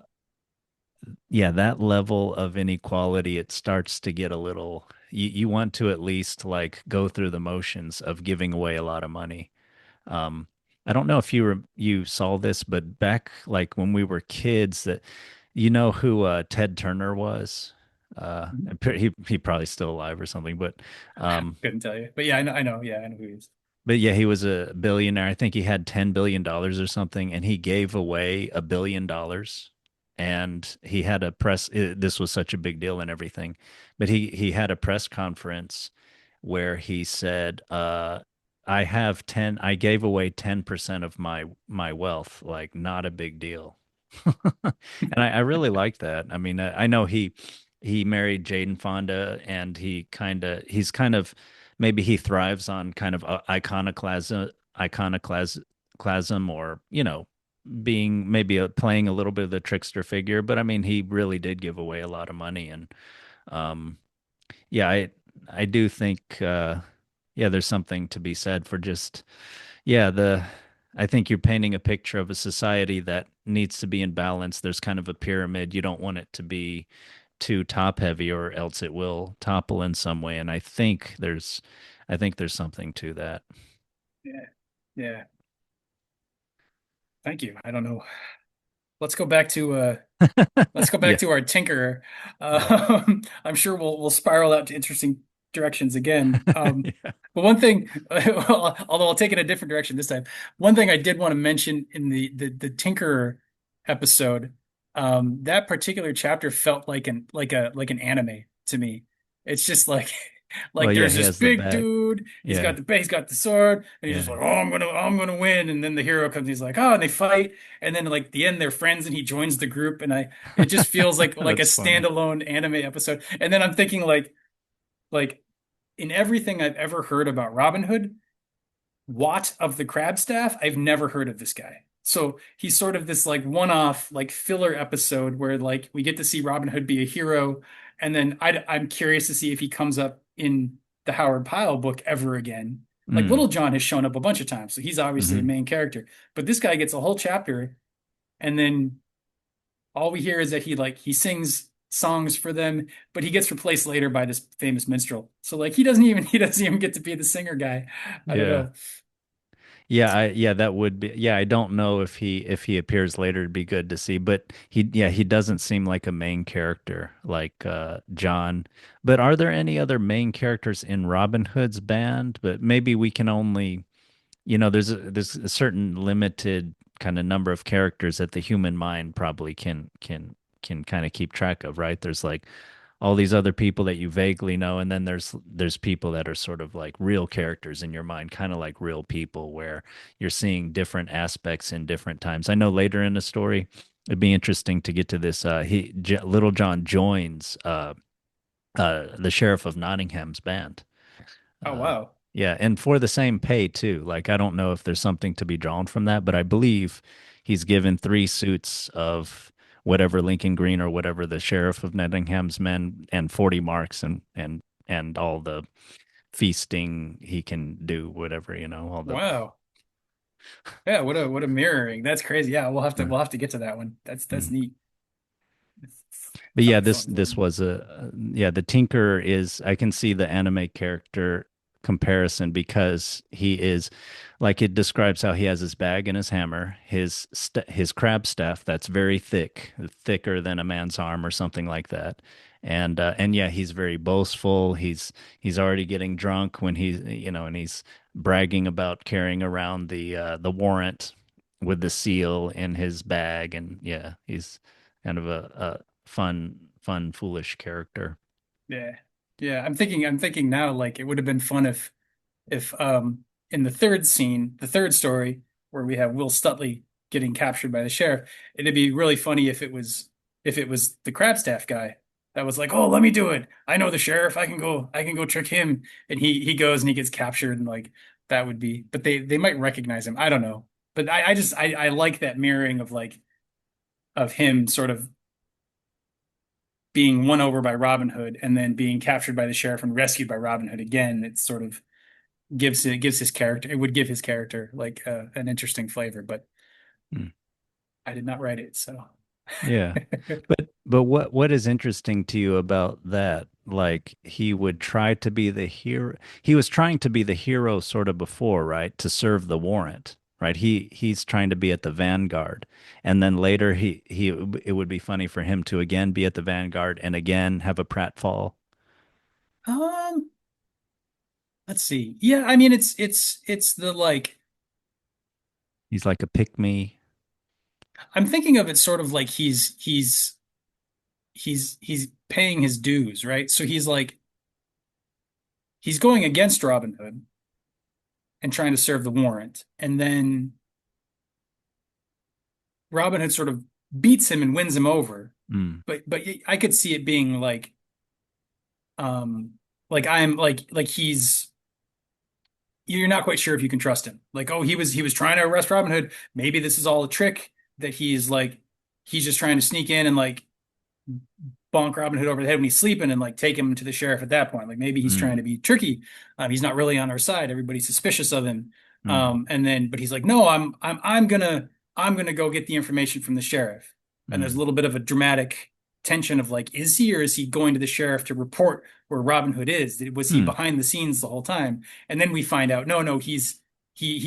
yeah, that level of inequality, it starts to get a little, you want to at least like go through the motions of giving away a lot of money. Um, I don't know if you saw this, but back like when we were kids, that you know who Ted Turner was. Mhm. He probably still alive or something, um, Couldn't tell you, but yeah, I know, yeah, I know who he is. but yeah, he was a billionaire. I think he had $10 billion or something, and he gave away $1 billion. And he had a this was such a big deal and everything, but he had a press conference where he said, I gave away 10% of my wealth, like not a big deal. And I really like that. I mean, I know he married Jaden Fonda, and he's kind of, maybe he thrives on kind of iconoclasm, or being maybe playing a little bit of the trickster figure. But I mean, he really did give away a lot of money, and um, yeah, I do think yeah, there's something to be said for just, yeah, the I think you're painting a picture of a society that needs to be in balance. There's kind of a pyramid. You don't want it to be too top heavy, or else it will topple in some way. And I think there's something to that. Yeah, yeah. Thank you. I don't know. Let's go back to let's go back Yeah, to our tinkerer. yeah, I'm sure we'll spiral out to interesting directions again. yeah. But one thing, although I'll take it a different direction this time. One thing I did want to mention in the tinkerer episode, that particular chapter felt like an anime to me. It's just like Well, like yeah, there's he this has the big bag. dude. Yeah, He's got the sword, and he's just yeah. like, oh, I'm gonna win. And then the hero comes, he's like, oh, and they fight, and then like the end, they're friends, and he joins the group, and it just feels like a That's funny. standalone anime episode. And then I'm thinking like in everything I've ever heard about Robin Hood, Watt of the Crab Staff, I've never heard of this guy. So he's sort of this like one-off like filler episode where like we get to see Robin Hood be a hero, and then I'm curious to see if he comes up in the Howard Pyle book ever again. Like Mm. Little John has shown up a bunch of times, so he's obviously a Hmm. main character. But this guy gets a whole chapter, and then all we hear is that he sings songs for them, but he gets replaced later by this famous minstrel. So like he doesn't even get to be the singer guy. I don't Yeah. know. Yeah, that would be, yeah, I don't know if he appears later, it'd be good to see, but he doesn't seem like a main character like John. But are there any other main characters in Robin Hood's band? But maybe we can only, there's a certain limited kind of number of characters that the human mind probably can kind of keep track of, right? There's like all these other people that you vaguely know, and then there's people that are sort of like real characters in your mind, kind of like real people, where you're seeing different aspects in different times. I know later in the story, it'd be interesting to get to this. Little John joins the Sheriff of Nottingham's band. Oh Uh, wow. yeah, and for the same pay too. Like I don't know if there's something to be drawn from that, but I believe he's given 3 suits of whatever Lincoln Green or whatever the Sheriff of Nottingham's men and 40 marks and all the feasting he can do, whatever, all the Wow. Yeah, what a mirroring. That's crazy. Yeah, mm, we'll have to get to that one. That's mm. neat. But yeah, Something this fun. was yeah, the Tinker is, I can see the anime character comparison because he is like, it describes how he has his bag and his hammer, his crab staff that's very thick, thicker than a man's arm or something like that. And yeah, he's very boastful. He's already getting drunk when he's, and he's bragging about carrying around the warrant with the seal in his bag, and yeah, he's kind of a fun, foolish character. Yeah. Yeah, I'm thinking now like it would have been fun if in the third scene, the third story where we have Will Stutley getting captured by the sheriff, it'd be really funny if it was the Crabstaff guy that was like, "Oh, let me do it. I know the sheriff. I can go trick him." And he goes and he gets captured and like that would be, but they might recognize him. I don't know. But I like that mirroring of like of him sort of being won over by Robin Hood and then being captured by the sheriff and rescued by Robin Hood again. It's sort of gives his character, it would give his character like an interesting flavor, but Hmm. I did not write it, so Yeah. But what is interesting to you about that? Like he would try to be the hero. He was trying to be the hero sort of before, right? To serve the warrant, right? He's trying to be at the vanguard. And then later he it would be funny for him to again be at the vanguard and again have a pratfall. um let's see. Yeah, I mean it's the like He's like a pick me. I'm thinking of it sort of like he's paying his dues, right? So he's like he's going against Robin Hood and trying to serve the warrant, and then Robin Hood sort of beats him and wins him over. Mm, But I could see it being like I'm like he's you're not quite sure if you can trust him. Like, oh, he was trying to arrest Robin Hood. Maybe this is all a trick that he's just trying to sneak in and like bonk Robin Hood over the head when he's sleeping and like take him to the sheriff at that point. Like maybe he's trying mm, to be tricky. He's not really on our side. Everybody's suspicious of him. mm, And then but he's like, no, I'm gonna go get the information from the sheriff. And there's a mm, little bit of a dramatic tension of like, is he or is he going to the sheriff to report where Robin Hood is? Was he mm, behind the scenes the whole time? And then we find out, no, he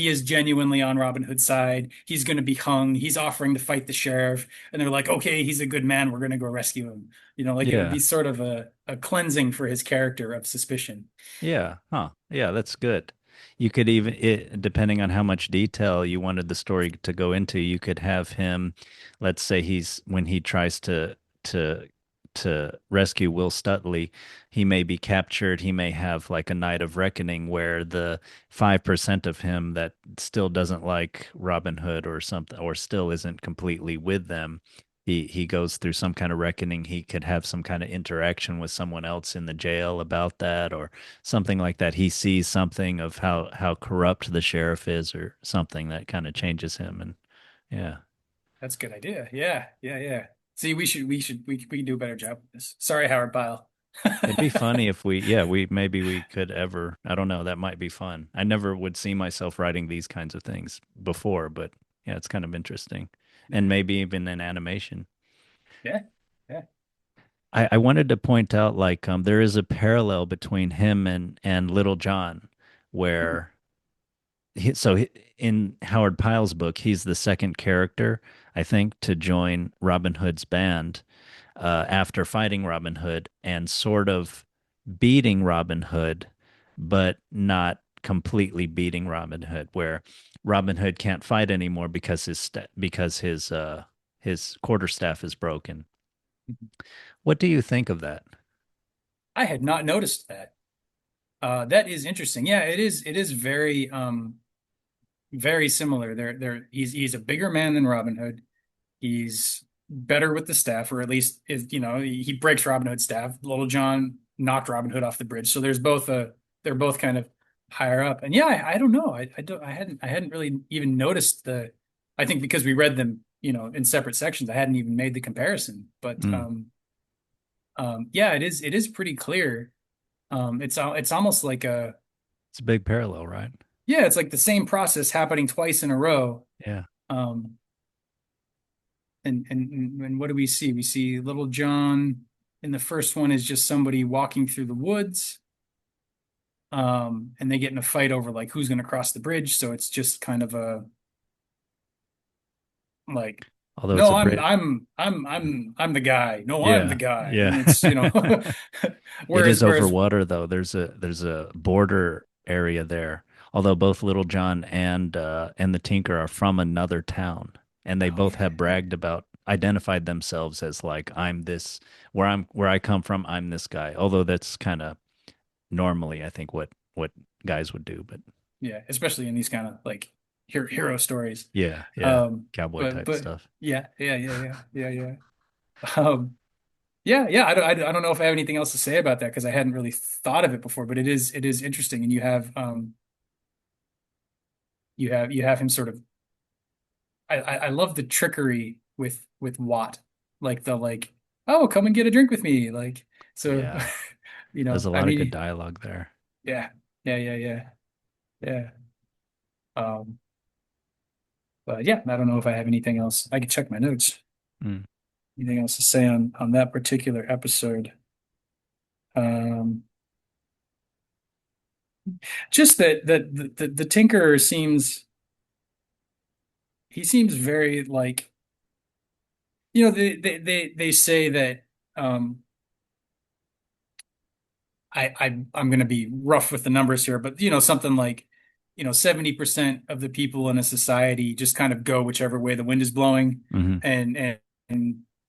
is genuinely on Robin Hood's side. He's going to be hung. He's offering to fight the sheriff. And they're like, okay, he's a good man. We're going to go rescue him. You know, like it would yeah. be sort of a cleansing for his character of suspicion. Yeah. Huh. Yeah, that's good. You could even, depending on how much detail you wanted the story to go into, you could have him, let's say when he tries to, to rescue Will Stutley, he may be captured. He may have like a night of reckoning where the 5% of him that still doesn't like Robin Hood or something, or still isn't completely with them, he goes through some kind of reckoning. He could have some kind of interaction with someone else in the jail about that, or something like that. He sees something of how corrupt the sheriff is, or something that kind of changes him. And yeah, That's a good idea. Yeah, yeah, yeah. See, we can do a better job with this. Sorry, Howard Pyle. It'd be funny if we maybe we could ever, I don't know, that might be fun. I never would see myself writing these kinds of things before, but yeah, it's kind of interesting. And maybe even in animation. Yeah, yeah. I wanted to point out like there is a parallel between him and Little John, Hmm. where in Howard Pyle's book, he's the second character, I think, to join Robin Hood's band after fighting Robin Hood and sort of beating Robin Hood, but not completely beating Robin Hood, where Robin Hood can't fight anymore because his quarterstaff is broken. What do you think of that? I had not noticed that. That is interesting. Yeah, it is. It is very very similar. He's a bigger man than Robin Hood. He's better with the staff, or at least is, he breaks Robin Hood's staff. Little John knocked Robin Hood off the bridge. So they're both kind of higher up. And yeah, I don't know. I hadn't really even noticed I think because we read them, in separate sections, I hadn't even made the comparison. But Mm, yeah, it is pretty clear. It's almost like it's a big parallel, right? yeah, it's like the same process happening twice in a row. Yeah. Um, and what do we see? We see Little John in the first one is just somebody walking through the woods. And they get in a fight over like who's going to cross the bridge. So it's just kind of a like, Although it's no, a Brit. I'm the guy. No, I'm the Yeah. guy. And Yeah. it's, It is over whereas water though. There's a border area there. Although both Little John and the Tinker are from another town, and they oh both yeah, have yeah, bragged about identified themselves as like I'm this where I come from, I'm this guy. Although that's kind of normally I think what guys would do, but yeah, especially in these kind of like hero stories. yeah, yeah, cowboy But type but stuff. yeah, yeah, yeah, yeah, yeah, yeah. Yeah, yeah. I don't know if I have anything else to say about that because I hadn't really thought of it before, but it is interesting. And you have him sort of. I love the trickery with Watt, like the like, oh, come and get a drink with me, like so. Yeah, there's a I lot of good mean, dialogue there. yeah, yeah, yeah, yeah, yeah. Um, but yeah, I don't know if I have anything else. I can check my notes. Mm. Anything else to say on that particular episode? Um, just that the Tinkerer seems he seems very like they say that um I'm going to be rough with the numbers here, but something like 70% of the people in a society just kind of go whichever way the wind is blowing, Hmm. and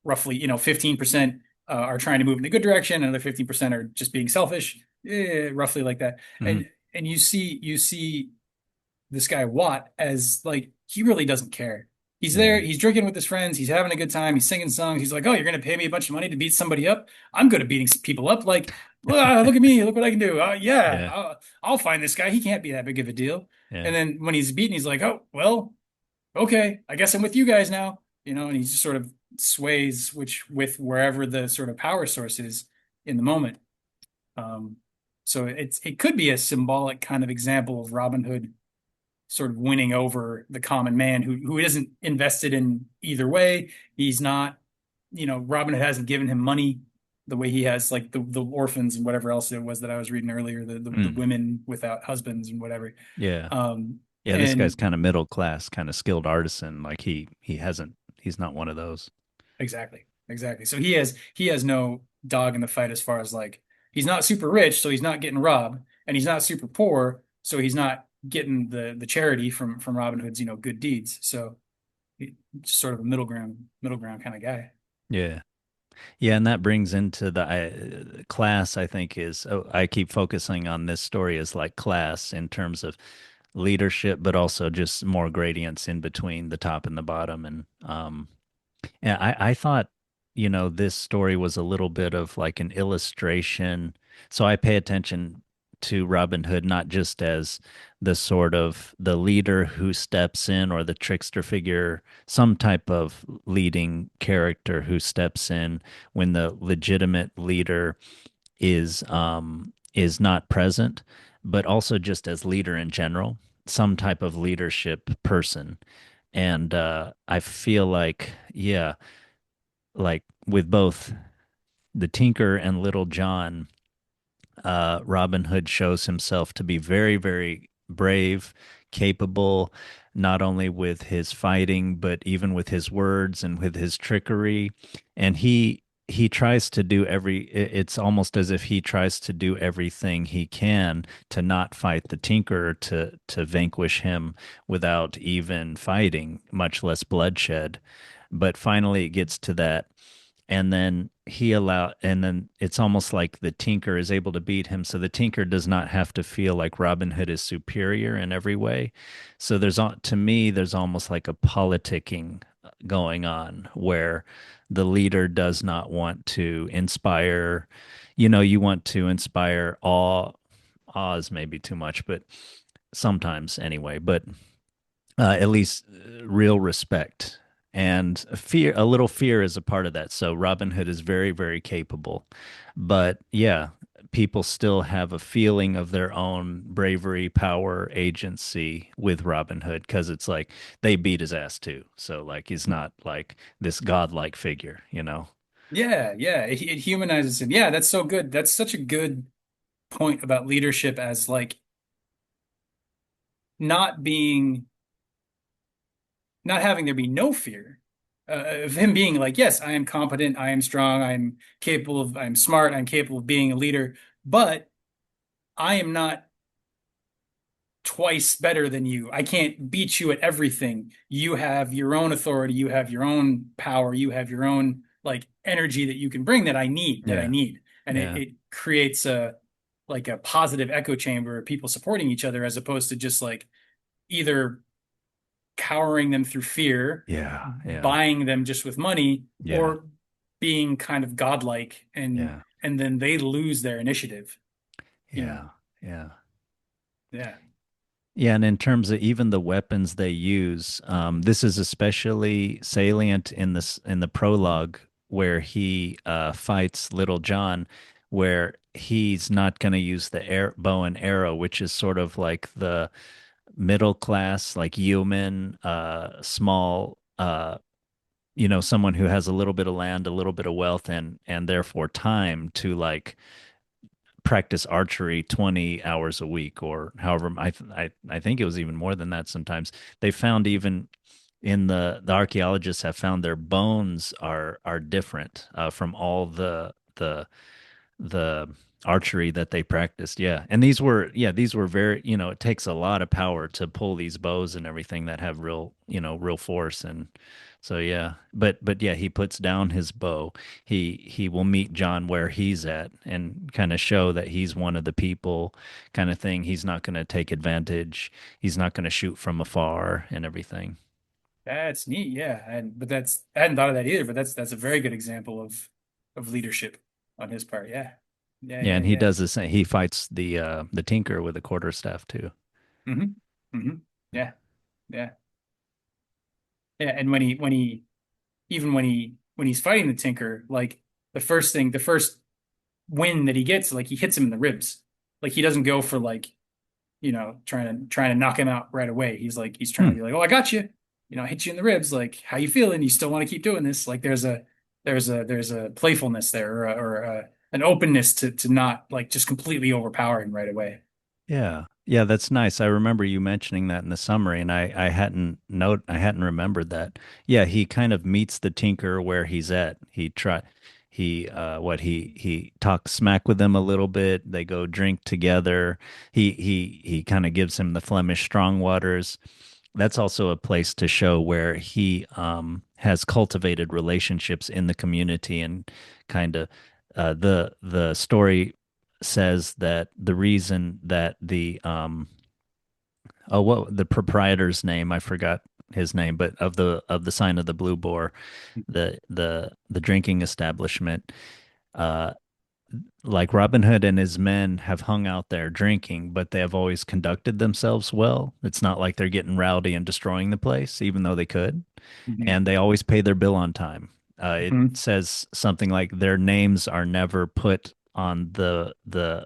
roughly 15% are trying to move in the good direction, and another 15% are just being selfish, roughly like that. Hmm. And you see this guy Watt as like he really doesn't care. He's there, Yeah. he's drinking with his friends, he's having a good time, he's singing songs. He's like, "Oh, you're gonna pay me a bunch of money to beat somebody up? I'm good at beating people up. Like, look at me, look what I can do. Yeah, Yeah. I'll find this guy. He can't be that big of a deal." And Yeah. then when he's beaten, he's like, "Oh, well, okay, I guess I'm with you guys now." And he just sort of sways with wherever the sort of power source is in the moment. Um, so it could be a symbolic kind of example of Robin Hood sort of winning over the common man who isn't invested in either way. He's not, Robin Hood hasn't given him money the way he has like the orphans and whatever else it was that I was reading earlier, the Mm. women without husbands and whatever. Yeah. Um, Yeah, this guy's and kind of middle class, kind of skilled artisan. Like he's not one of those. exactly, exactly. So he has no dog in the fight as far as like he's not super rich, so he's not getting robbed, and he's not super poor, so he's not getting the charity from Robin Hood's good deeds. So sort of a middle ground kind of guy. Yeah. Yeah, and that brings into the class, I think is I keep focusing on this story as like class in terms of leadership, but also just more gradients in between the top and the bottom. And yeah, I thought, this story was a little bit of like an illustration. So I pay attention to Robin Hood not just as the sort of the leader who steps in or the trickster figure, some type of leading character who steps in when the legitimate leader is not present, but also just as leader in general, some type of leadership person. And I feel like, yeah, like with both the Tinker and Little John, Robin Hood shows himself to be very, very brave, capable, not only with his fighting, but even with his words and with his trickery. And he tries to do it's almost as if he tries to do everything he can to not fight the Tinker, to vanquish him without even fighting, much less bloodshed. But finally it gets to that, and then it's almost like the Tinker is able to beat him, so the Tinker does not have to feel like Robin Hood is superior in every way. So to me there's almost like a politicking going on where the leader does not want to inspire, you want to inspire awe is maybe too much, but sometimes anyway, but at least real respect and fear. A little fear is a part of that. So Robin Hood is very, very capable, but yeah, people still have a feeling of their own bravery, power, agency with Robin Hood because it's like they beat his ass too. So like he's not like this godlike figure. Yeah, yeah, it humanizes him. Yeah, that's so good. That's such a good point about leadership as like not being, not having there be no fear of him being like, yes, I am competent, I am strong, I'm capable of, I'm smart, I'm capable of being a leader, but I am not twice better than you. I can't beat you at everything. You have your own authority, you have your own power, you have your own like energy that you can bring that I Yeah, need. And yeah, it creates a like a positive echo chamber of people supporting each other as opposed to just like either cowering them through fear, yeah, yeah, buying them just with money, yeah, or being kind of godlike yeah, and then they lose their initiative, you know. yeah, yeah. Yeah. Yeah, and in terms of even the weapons they use, this is especially salient in the prologue where he fights Little John, where he's not going to use the bow and arrow, which is sort of like the middle class, like yeoman, small, someone who has a little bit of land, a little bit of wealth, and therefore time to like practice archery 20 hours a week or however. I think it was even more than that sometimes. They found even in the archaeologists have found their bones are different from all the archery that they practiced. Yeah. And these were very, it takes a lot of power to pull these bows and everything that have real force. And so yeah. But yeah, he puts down his bow. He will meet John where he's at and kind of show that he's one of the people kind of thing. He's not going to take advantage. He's not going to shoot from afar and everything. That's neat. Yeah. And but that's I hadn't thought of that either, but that's a very good example of leadership on his part. Yeah. Yeah, Yeah, yeah, and he yeah. does the same. He fights the tinker with a quarterstaff too. Hmm. Hmm. Yeah. Yeah. Yeah. And when he even when he's fighting the Tinker, like the first win that he gets, like he hits him in the ribs. Like he doesn't go for like, trying to knock him out right away. He's trying to Hmm. be like, oh, I got you. I hit you in the ribs. Like, how you feeling? You still want to keep doing this? Like, there's a playfulness there, or an openness to not like just completely overpowering right away. Yeah. Yeah, that's nice. I remember you mentioning that in the summary, and I hadn't remembered that. Yeah, he kind of meets the tinker where he's at. He talks smack with him a little bit. They go drink together. He kind of gives him the Flemish strong waters. That's also a place to show where he has cultivated relationships in the community and kind of the story says that the reason that what the proprietor's name, I forgot his name, but of the sign of the Blue Boar, the drinking establishment, uh like Robin Hood and his men have hung out there drinking, but they have always conducted themselves well. It's not like they're getting rowdy and destroying the place, even though they could. Hmm. And they always pay their bill on time. It Hmm. says something like their names are never put on the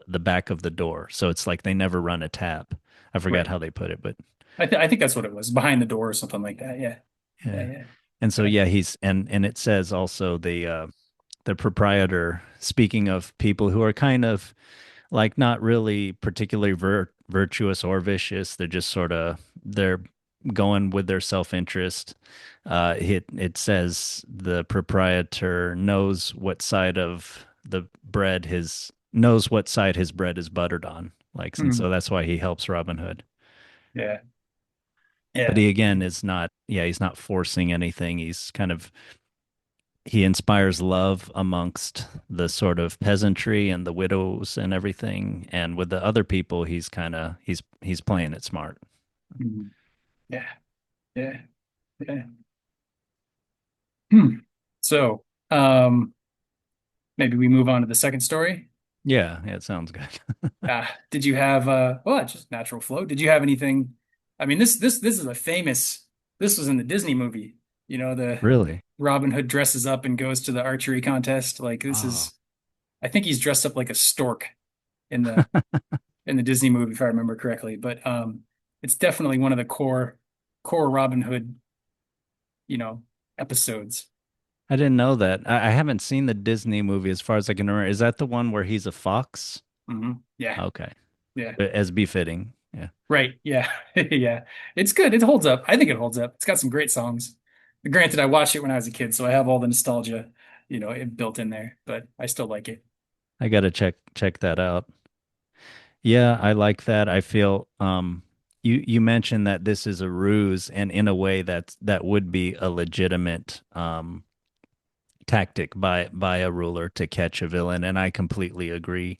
back of the door. So it's like they never run a tap. I forgot Right. how they put it, but I think that's what it was, behind the door or something like that. Yeah. Yeah. yeah. Yeah. And so Okay. yeah, he's and it says also the proprietor, speaking of people who are kind of like not really particularly virtuous or vicious. They're just sort of they're going with their self-interest. It says the proprietor knows what side of the bread his knows what side his bread is buttered on. Like, and so Hmm. that's why he helps Robin Hood. Yeah. But Yeah. he again is not, yeah, he's not forcing anything. He's kind of he inspires love amongst the sort of peasantry and the widows and everything. And with the other people, he's kind of he's playing it smart. Mhm. Yeah. Yeah. Yeah. Hmm. So, maybe we move on to the second story. Yeah, yeah, it sounds good. Did you have well, just natural flow. Did you have anything? I mean, this is a famous. This was in the Disney movie. You know, the Really? Robin Hood dresses up and goes to the archery contest. Like this Oh, is, I think he's dressed up like a stork in the Disney movie, if I remember correctly. But it's definitely one of the core Robin Hood, you know, episodes. I didn't know that. I haven't seen the Disney movie as far as I can remember. Is that the one where he's a fox? Yeah, Okay, yeah. as befitting. Yeah, Right. Yeah. Yeah. It's good. It holds up. I think it holds up. It's got some great songs. Granted, I watched it when I was a kid, so I have all the nostalgia, built in there, but I still like it. I gotta check that out. Yeah, I like that. I feel you mentioned that this is a ruse, and in a way that would be a legitimate tactic by a ruler to catch a villain, and I completely agree.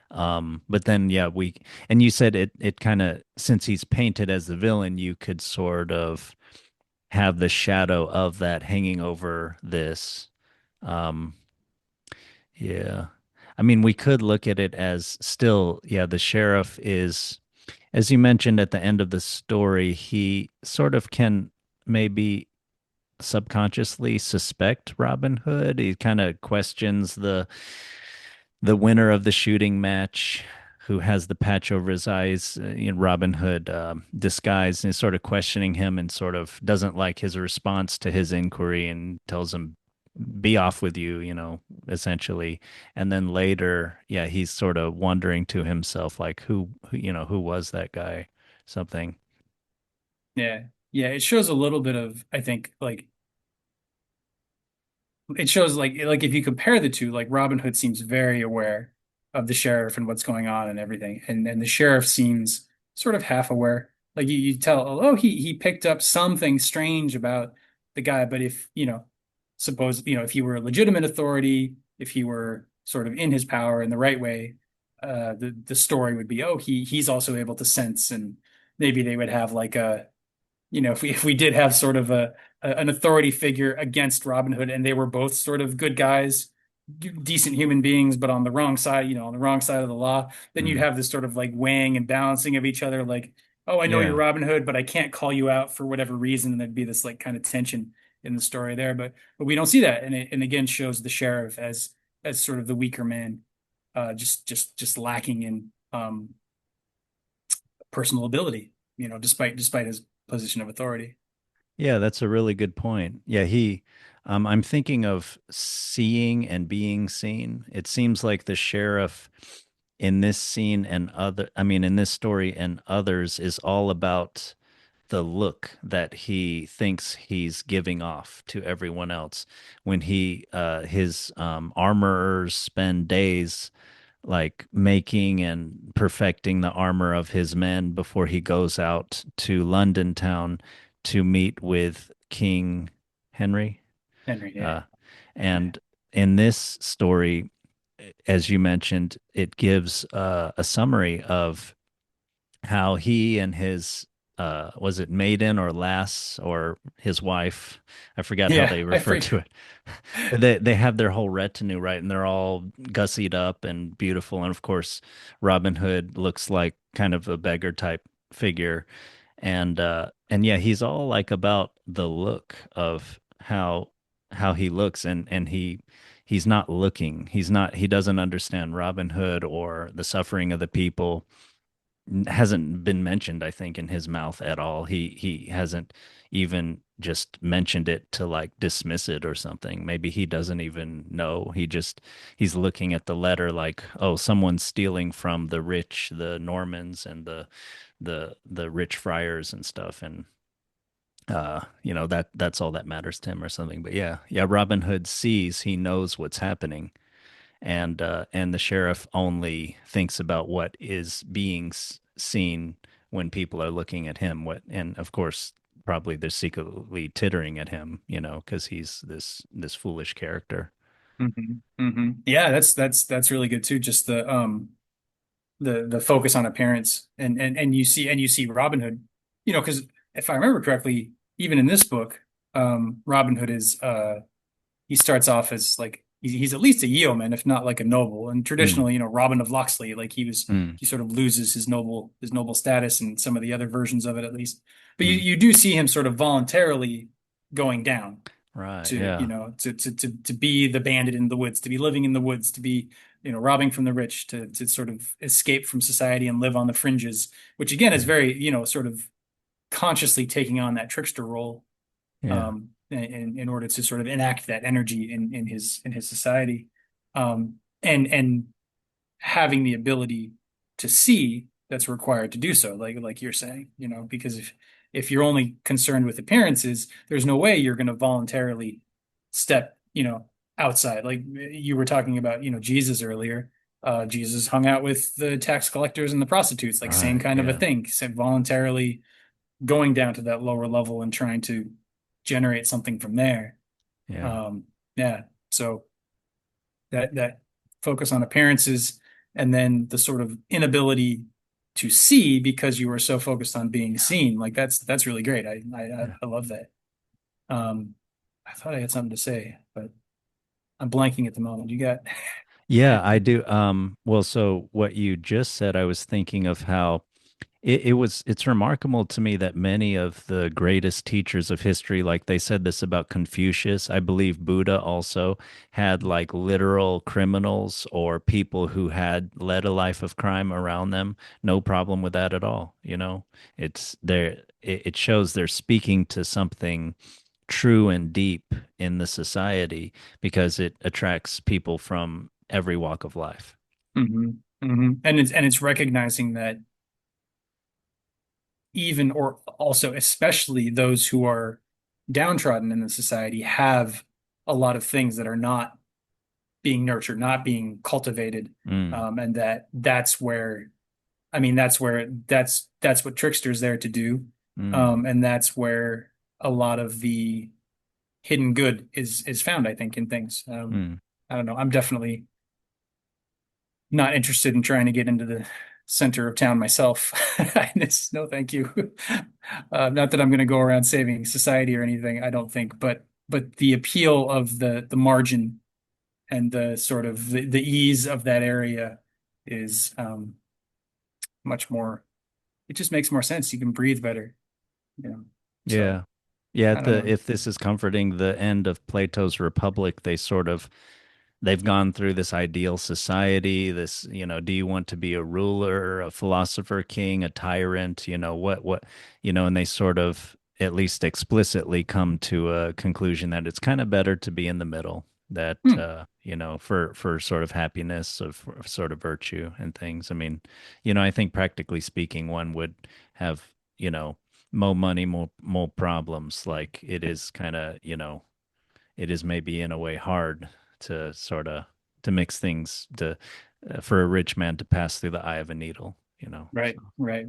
But then yeah, we and you said it kind of since he's painted as the villain, you could sort of have the shadow of that hanging over this. Um, yeah. I mean, we could look at it as still, yeah, the sheriff is, as you mentioned at the end of the story, he sort of can maybe subconsciously suspect Robin Hood. He kind of questions the winner of the shooting match who has the patch over his eyes in Robin Hood disguise and is sort of questioning him and sort of doesn't like his response to his inquiry and tells him be off with you, essentially. And then later, yeah, he's sort of wondering to himself like who was that guy, something. Yeah. Yeah. It shows a little bit of, I think, like it shows like if you compare the two, like Robin Hood seems very aware of the sheriff and what's going on and everything, and the sheriff seems sort of half aware. Like you tell, oh, he picked up something strange about the guy, but if suppose if he were a legitimate authority, if he were sort of in his power in the right way, the story would be, oh, he's also able to sense, and maybe they would have like a if we did have sort of an authority figure against Robin Hood, and they were both sort of good guys, decent human beings, but on the wrong side, on the wrong side of the law, then you'd Mm. have this sort of like weighing and balancing of each other, like, oh, I know you're Yeah. Robin Hood, but I can't call you out for whatever reason, and there'd be this like kind of tension in the story there, but we don't see that, and it and again shows the sheriff as sort of the weaker man, just lacking in personal ability, despite his position of authority. Yeah, that's a really good point. Yeah, I'm thinking of seeing and being seen. It seems like the sheriff in this scene and I mean, in this story and others is all about the look that he thinks he's giving off to everyone else. When his armorers spend days like making and perfecting the armor of his men before he goes out to London town to meet with King Henry. Henry, yeah. Uh, and in this story, as you mentioned, it gives a summary of how he and his was it maiden or lass or his wife? I forgot how Yeah, they I refer forget. to it. But they have their whole retinue, right? And they're all gussied up and beautiful. And of course, Robin Hood looks like kind of a beggar type figure. And yeah, he's all like about the look of how he looks and he's not looking. He doesn't understand Robin Hood or the suffering of the people. Hasn't been mentioned, I think, in his mouth at all. He hasn't even just mentioned it to like dismiss it or something. Maybe he doesn't even know. He's looking at the letter like, oh, someone's stealing from the rich, the Normans and the rich friars and stuff. And that's all that matters to him or something. But yeah, yeah, Robin Hood sees, he knows what's happening, and the sheriff only thinks about what is being seen when people are looking at him. What, and of course, probably they're secretly tittering at him, because he's this foolish character. Yeah, that's really good too. Just the focus on appearance, and you see Robin Hood, because if I remember correctly, even in this book, Robin Hood is he starts off as like he's at least a yeoman, if not like a noble. And Mm, traditionally, Robin of Locksley, like mm, he sort of loses his noble status in some of the other versions of it, at least. But mm. you do see him sort of voluntarily going down Right. to Yeah. to be the bandit in the woods, to be living in the woods, to be robbing from the rich, to sort of escape from society and live on the fringes, which again is Yeah. very sort of consciously taking on that trickster role Yeah. in order to sort of enact that energy in his society, and having the ability to see that's required to do so, like you're saying, because if you're only concerned with appearances, there's no way you're going to voluntarily step, outside. Like you were talking about, Jesus earlier. Jesus hung out with the tax collectors and the prostitutes, like same Right. kind of a Yeah. thing. So voluntarily going down to that lower level and trying to generate something from there. Yeah. Um, yeah. So that focus on appearances and then the sort of inability to see because you were so focused on being Yeah. seen. Like that's really great. I Yeah. I love that. Um, I thought I had something to say, but I'm blanking at the moment. You got Yeah, I do. Well, so what you just said, I was thinking of how it's remarkable to me that many of the greatest teachers of history, like they said this about Confucius, I believe Buddha also had like literal criminals or people who had led a life of crime around them. No problem with that at all. It's there. It shows they're speaking to something true and deep in the society because it attracts people from every walk of life. and it's recognizing that even or also especially those who are downtrodden in the society have a lot of things that are not being nurtured, not being cultivated, Mm, and that's where I mean that's what Trickster's there to do, mm, and that's where a lot of the hidden good is found, I think, in things. mm. I don't know. I'm definitely not interested in trying to get into the center of town myself. No, thank you. Not that I'm going to go around saving society or anything, I don't think, but the appeal of the margin and the sort of the ease of that area is much more. It just makes more sense. You can breathe better, you know. So Yeah. Yeah, I don't know. if this is comforting, the end of Plato's Republic, they've gone through this ideal society, this, do you want to be a ruler, a philosopher king, a tyrant, and they sort of at least explicitly come to a conclusion that it's kind of better to be in the middle, that Hmm. for sort of happiness, of sort of virtue and things. I mean, I think practically speaking, one would have, more money, more problems. Like it is kind of, it is maybe in a way hard to sort of to mix things to for a rich man to pass through the eye of a needle, Right, so right.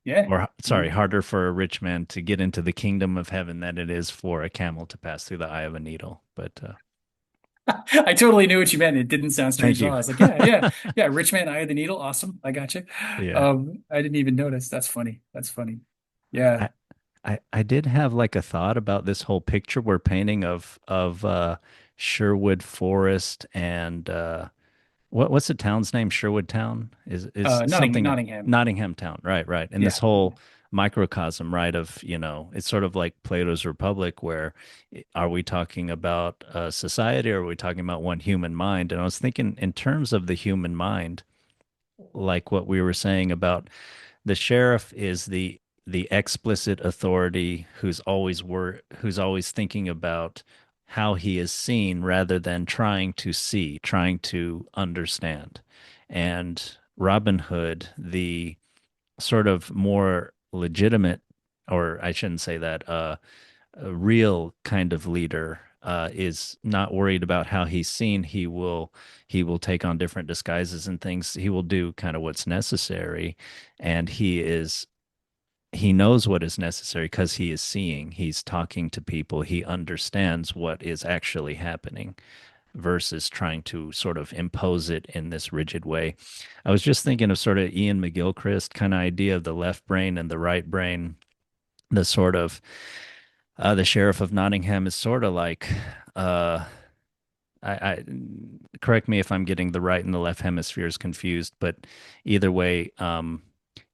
Yeah. or Yeah. sorry, harder for a rich man to get into the kingdom of heaven than it is for a camel to pass through the eye of a needle. But I totally knew what you meant. It didn't sound thank strange at all. you. I was like, yeah. Rich man, eye of the needle. Awesome. I got you. Yeah. I didn't even notice. That's funny. That's funny. Yeah. I, I did have like a thought about this whole picture we're painting of Sherwood Forest and what's the town's name? Sherwood Town is something Nottingham. Nottingham Town, right, right. And this Yeah. whole microcosm, right? Of, it's sort of like Plato's Republic, where are we talking about society, or are we talking about one human mind? And I was thinking in terms of the human mind, like what we were saying about the sheriff is the explicit authority who's always thinking about how he is seen rather than trying to see, trying to understand. And Robin Hood, the sort of more legitimate, or I shouldn't say that, a real kind of leader is not worried about how he's seen. He will take on different disguises and things. He will do kind of what's necessary, and he knows what is necessary because he is seeing. He's talking to people. He understands what is actually happening versus trying to sort of impose it in this rigid way. I was just thinking of sort of Ian McGilchrist kind of idea of the left brain and the right brain, the sort of the Sheriff of Nottingham is sort of like, uh, I correct me if I'm getting the right and the left hemispheres confused, but either way,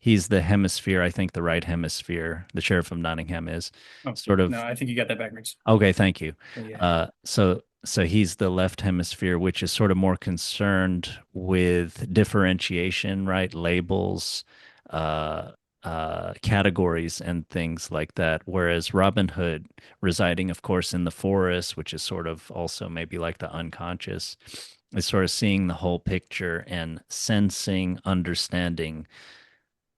he's the hemisphere. I think the right hemisphere, the Sheriff of Nottingham is Oh, sort no, of. I think you got that backwards. Okay, thank you. But yeah. So he's the left hemisphere, which is sort of more concerned with differentiation, right? Labels, uh, categories, and things like that. Whereas Robin Hood, residing, of course, in the forest, which is sort of also maybe like the unconscious, is sort of seeing the whole picture and sensing, understanding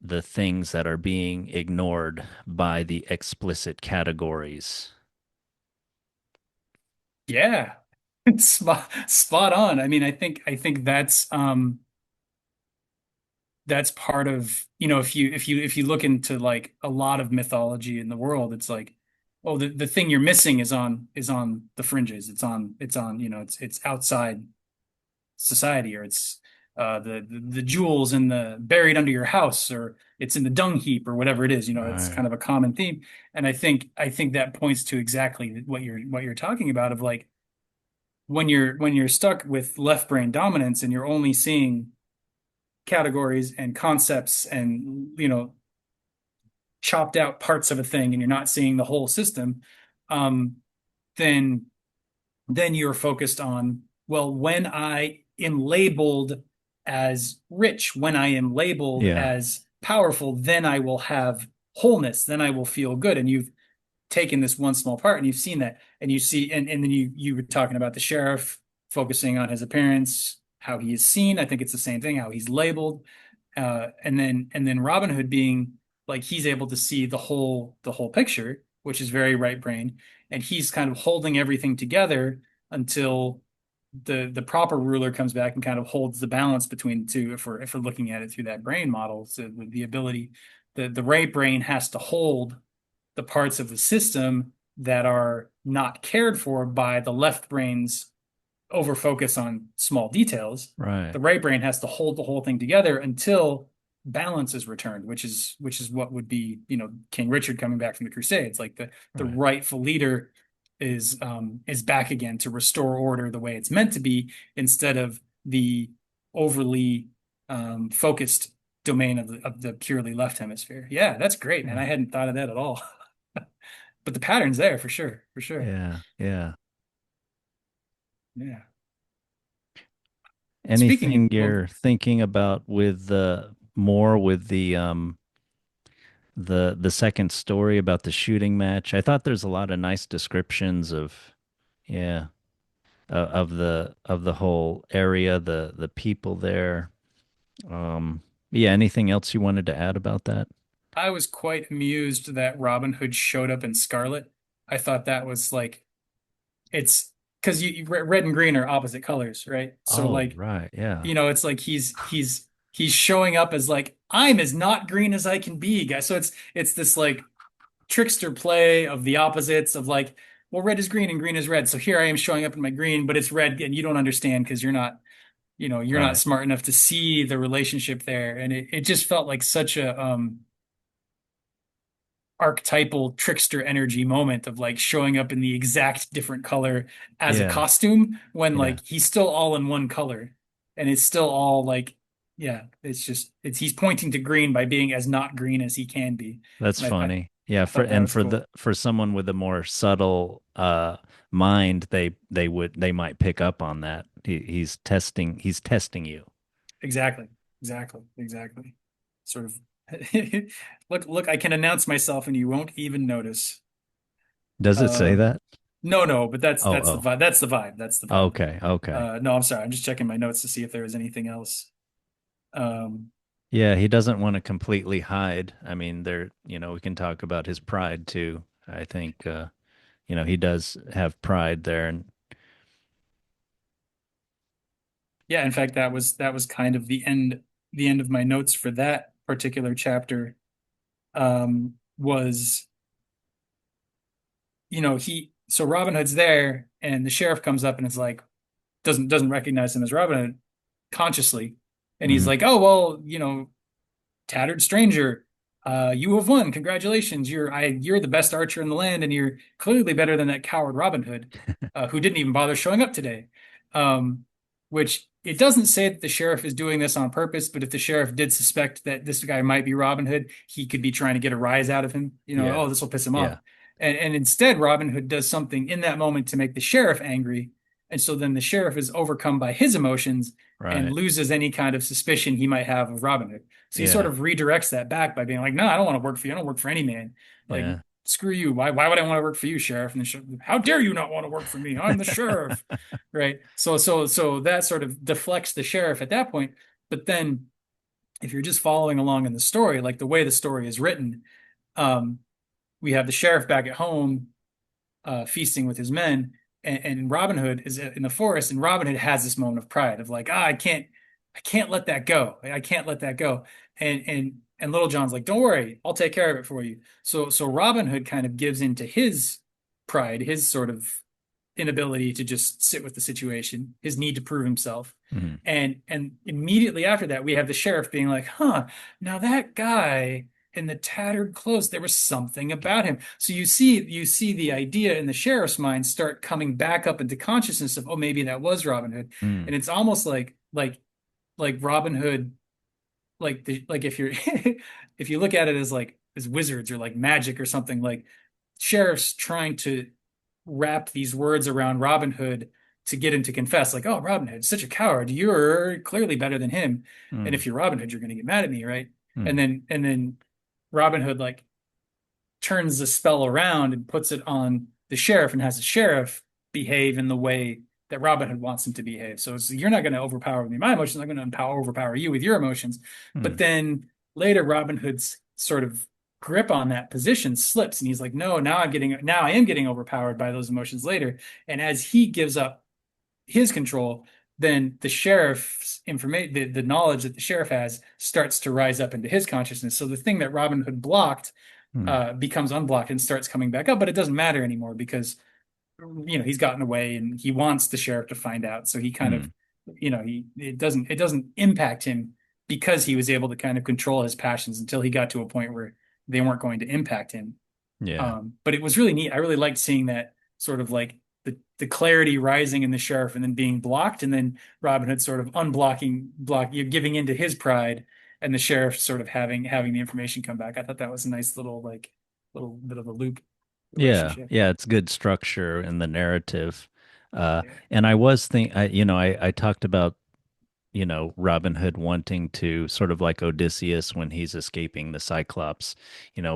the things that are being ignored by the explicit categories. Yeah. Spot on. I mean, I think that's part of, if you look into like a lot of mythology in the world, it's like, oh, the thing you're missing is on the fringes. It's on, it's outside society, or it's the jewels in the buried under your house, or it's in the dung heap, or whatever it is. It's Right. kind of a common theme. And I think that points to exactly what you're talking about, of like, when you're stuck with left brain dominance and you're only seeing categories and concepts and chopped out parts of a thing, and you're not seeing the whole system, um, then you're focused on, well, when I am labeled as rich, when I am labeled Yeah. as powerful, then I will have wholeness, then I will feel good. And you've taken this one small part, and you've seen that, and you see, and then you were talking about the sheriff focusing on his appearance, how he is seen. I think it's the same thing, how he's labeled. And then Robin Hood being like, he's able to see the whole picture, which is very right brain, and he's kind of holding everything together until the proper ruler comes back and kind of holds the balance between the two. If we're looking at it through that brain model, so the ability, the right brain has to hold the parts of the system that are not cared for by the left brain's over focus on small details. Right. The right brain has to hold the whole thing together until balance is returned, which is what would be, King Richard coming back from the Crusades. Like the Right. rightful leader is back again to restore order the way it's meant to be, instead of the overly focused domain of the purely left hemisphere. Yeah, that's great, man. I Yeah. hadn't thought of that at all. But the pattern's there for sure, for sure. Yeah. Yeah. Yeah. Speaking of, Anything well, you're thinking about with the more with the second story about the shooting match? I thought there's a lot of nice descriptions of, yeah, of the whole area, the people there. Yeah, anything else you wanted to add about that? I was quite amused that Robin Hood showed up in Scarlet. I thought that was like, it's because red and green are opposite colors, right? So Oh, like, right. Yeah. it's like he's showing up as like, I'm as not green as I can be, guys. So it's this like trickster play of the opposites, of like, well, red is green and green is red. So here I am showing up in my green, but it's red, and you don't understand because you're not Right. smart enough to see the relationship there. And it just felt like such a archetypal trickster energy moment, of like showing up in the exact different color as a Yeah. costume, when Yeah. like he's still all in one color, and it's still all like Yeah, it's just it's he's pointing to green by being as not green as he can be, That's and funny. Yeah, I thought that was cool. for someone with a more subtle mind, they might pick up on that. He's testing you. Exactly, exactly. Sort of look, I can announce myself and you won't even notice. Does it say Um, that? no, but Oh, that's the oh. vibe. That's the vibe. That's the vibe. Okay, okay. No, I'm sorry. I'm just checking my notes to see if there was anything else. Um, Yeah, he doesn't want to completely hide. I mean, we can talk about his pride too. I think he does have pride there and yeah, in fact, that was kind of the end of my notes for that particular chapter. Was he so Robin Hood's there and the sheriff comes up and is like doesn't recognize him as Robin Hood consciously, and he's Mhm. like, oh well, tattered stranger, you have won. Congratulations. You're the best archer in the land, and you're clearly better than that coward Robin Hood, who didn't even bother showing up today. Um, which it doesn't say that the sheriff is doing this on purpose, but if the sheriff did suspect that this guy might be Robin Hood, he could be trying to get a rise out of him. Yeah. Oh, this will piss him off. Yeah. And instead, Robin Hood does something in that moment to make the sheriff angry. And so then the sheriff is overcome by his emotions and Right. loses any kind of suspicion he might have of Robin Hood. So he sort Yeah. of redirects that back by being like, "No, I don't want to work for you. I don't work for any man. Like, Yeah. screw you. Why would I want to work for you, sheriff?" And the sheriff, how dare you not want to work for me? I'm the sheriff, right? So that sort of deflects the sheriff at that point. But then, if you're just following along in the story, like the way the story is written, um, we have the sheriff back at home feasting with his men, and Robin Hood is in the forest, and Robin Hood has this moment of pride of like, I can't let that go. I can't let that go. And Little John's like, don't worry, I'll take care of it for you. So Robin Hood kind of gives into his pride, his sort of inability to just sit with the situation, his need to prove himself. Mhm. And immediately after that, we have the sheriff being like, huh, now that guy in the tattered clothes, there was something about him. So you see the idea in the sheriff's mind start coming back up into consciousness of, oh, maybe that was Robin Hood. And Mm. it's almost like Robin Hood, like if you're if you look at it as like as wizards or like magic or something, like sheriff's trying to wrap these words around Robin Hood to get him to confess, like, oh, Robin Hood's such a coward. You're clearly better than him. And Mm. if you're Robin Hood, you're going to get mad at me, right? Mm. And then Robin Hood like turns the spell around and puts it on the sheriff and has the sheriff behave in the way that Robin Hood wants him to behave. So you're not going to overpower me, my emotions. I'm going to overpower you with your emotions. But Mm. then later, Robin Hood's sort of grip on that position slips, and he's like, "No, now I am getting overpowered by those emotions later." And as he gives up his control, then the sheriff's information, the knowledge that the sheriff has, starts to rise up into his consciousness. So the thing that Robin Hood blocked Mm. becomes unblocked and starts coming back up, but it doesn't matter anymore because he's gotten away and he wants the sheriff to find out. So he kind of Mm. he it doesn't impact him because he was able to kind of control his passions until he got to a point where they weren't going to impact him. Yeah. But it was really neat. I really liked seeing that sort of like the clarity rising in the sheriff and then being blocked, and then Robin Hood sort of you're giving into his pride, and the sheriff sort of having the information come back. I thought that was a nice little like little bit of a loop Yeah. relationship. Yeah, it's good structure in the narrative. Yeah. And I was think I talked about Robin Hood wanting to sort of like Odysseus when he's escaping the Cyclops,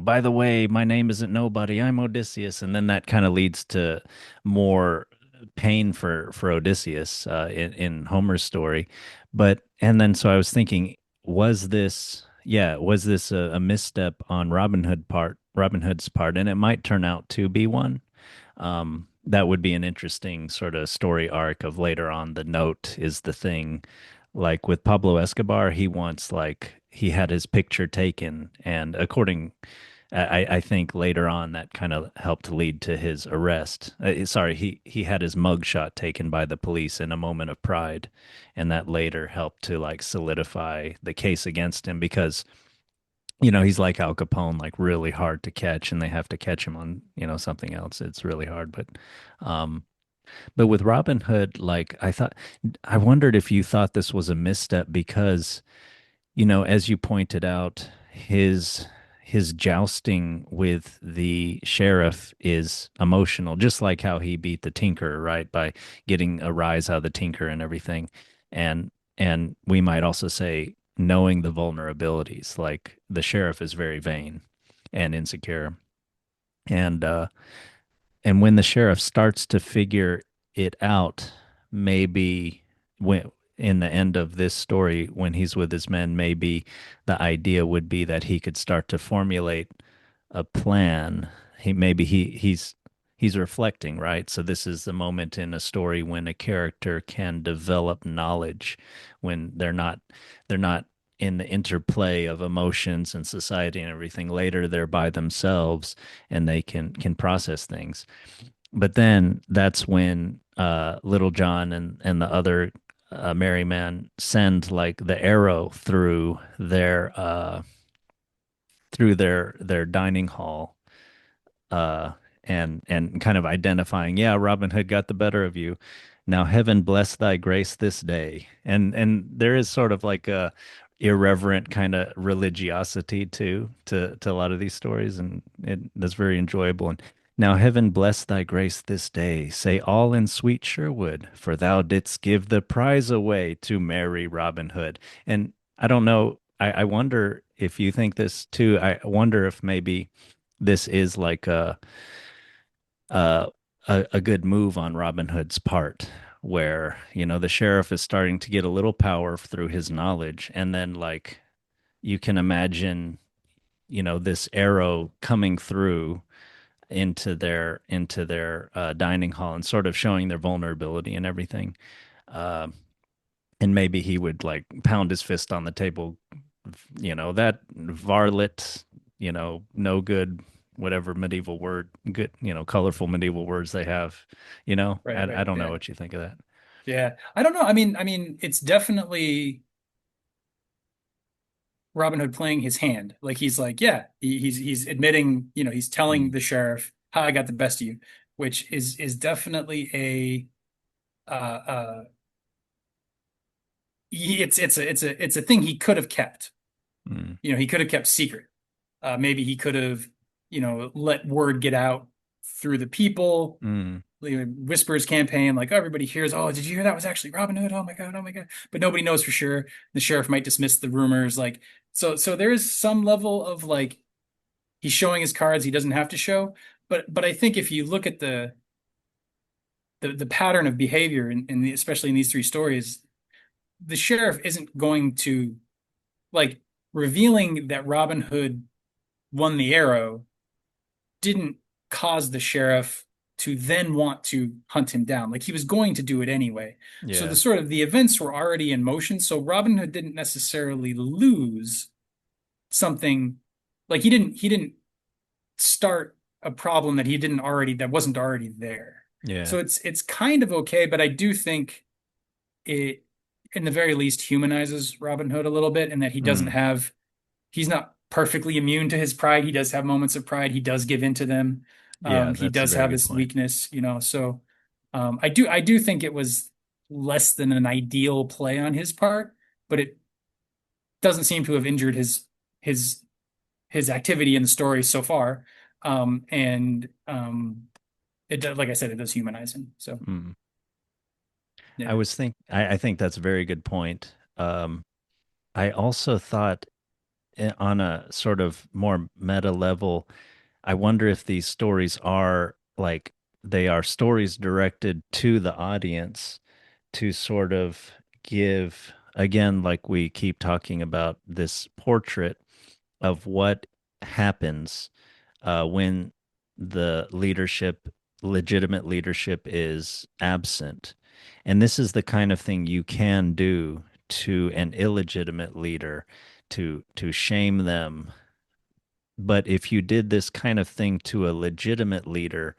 by the way, my name isn't nobody, I'm Odysseus. And then that kind of leads to more pain for Odysseus in Homer's story. And then so I was thinking, was this a misstep on Robin Hood's part? And it might turn out to be one. That would be an interesting sort of story arc of later on. The note is the thing. Like with Pablo Escobar, he had his picture taken, and I think later on that kind of helped lead to his arrest. Sorry, he had his mugshot taken by the police in a moment of pride, and that later helped to like solidify the case against him because he's like Al Capone, like really hard to catch, and they have to catch him on, something else. It's really hard. But um, But with Robin Hood, like I wondered if you thought this was a misstep because, as you pointed out, his jousting with the sheriff is emotional, just like how he beat the tinker, right? By getting a rise out of the tinker and everything. And and we might also say knowing the vulnerabilities, like the sheriff is very vain and insecure. And when the sheriff starts to figure it out, maybe when in the end of this story, when he's with his men, maybe the idea would be that he could start to formulate a plan. He's reflecting, right? So this is the moment in a story when a character can develop knowledge when they're not in the interplay of emotions and society and everything. Later they're by themselves and they can process things. But then that's when Little John and the other merry man send like the arrow through their dining hall, uh, and kind of identifying, yeah, Robin Hood got the better of you. Now heaven bless thy grace this day. And there is sort of like a irreverent kind of religiosity to a lot of these stories, and that's very enjoyable. And now heaven bless thy grace this day. Say all in sweet Sherwood, for thou didst give the prize away to merry Robin Hood. And I don't know, I wonder if you think this too. I wonder if maybe this is like a a good move on Robin Hood's part, where the sheriff is starting to get a little power through his knowledge, and then like you can imagine this arrow coming through into their dining hall and sort of showing their vulnerability and everything. Uh, and maybe he would like pound his fist on the table, that varlet, no good, whatever medieval word, good, colorful medieval words they have. Right, I right. don't know Yeah. what you think of that. Yeah. I don't know. I mean, it's definitely Robin Hood playing his hand. Like he's like, yeah, he's admitting, he's telling Mm, the sheriff how I got the best of you, which is definitely it's a thing he could have kept. mm, He could have kept secret. Maybe he could have, let word get out through the people, mm. whispers campaign, like, oh, everybody hears, oh, did you hear that was actually Robin Hood? Oh my God, oh my God. But nobody knows for sure. The sheriff might dismiss the rumors. Like, so there is some level of like he's showing his cards he doesn't have to show. But I think if you look at the pattern of behavior especially in these three stories, the sheriff isn't going to like revealing that Robin Hood won the arrow didn't cause the sheriff to then want to hunt him down. Like he was going to do it anyway. So the Yeah, sort of the events were already in motion. So Robin Hood didn't necessarily lose something. Like he didn't start a problem that wasn't already there. yeah. So it's kind of okay, but I do think it in the very least humanizes Robin Hood a little bit, and that Mm. he's not perfectly immune to his pride. He does have moments of pride. He does give in to them. Yeah, He that's a does very have good this point. weakness, so I do think it was less than an ideal play on his part, but it doesn't seem to have injured his his activity in the story so far. And like I said, it does humanize him. So Mm. yeah. I think that's a very good point. I also thought, on a sort of more meta level, I wonder if these stories are like they are stories directed to the audience to sort of give, again, like we keep talking about, this portrait of what happens when the legitimate leadership, is absent. And this is the kind of thing you can do to an illegitimate leader, to shame them. But if you did this kind of thing to a legitimate leader,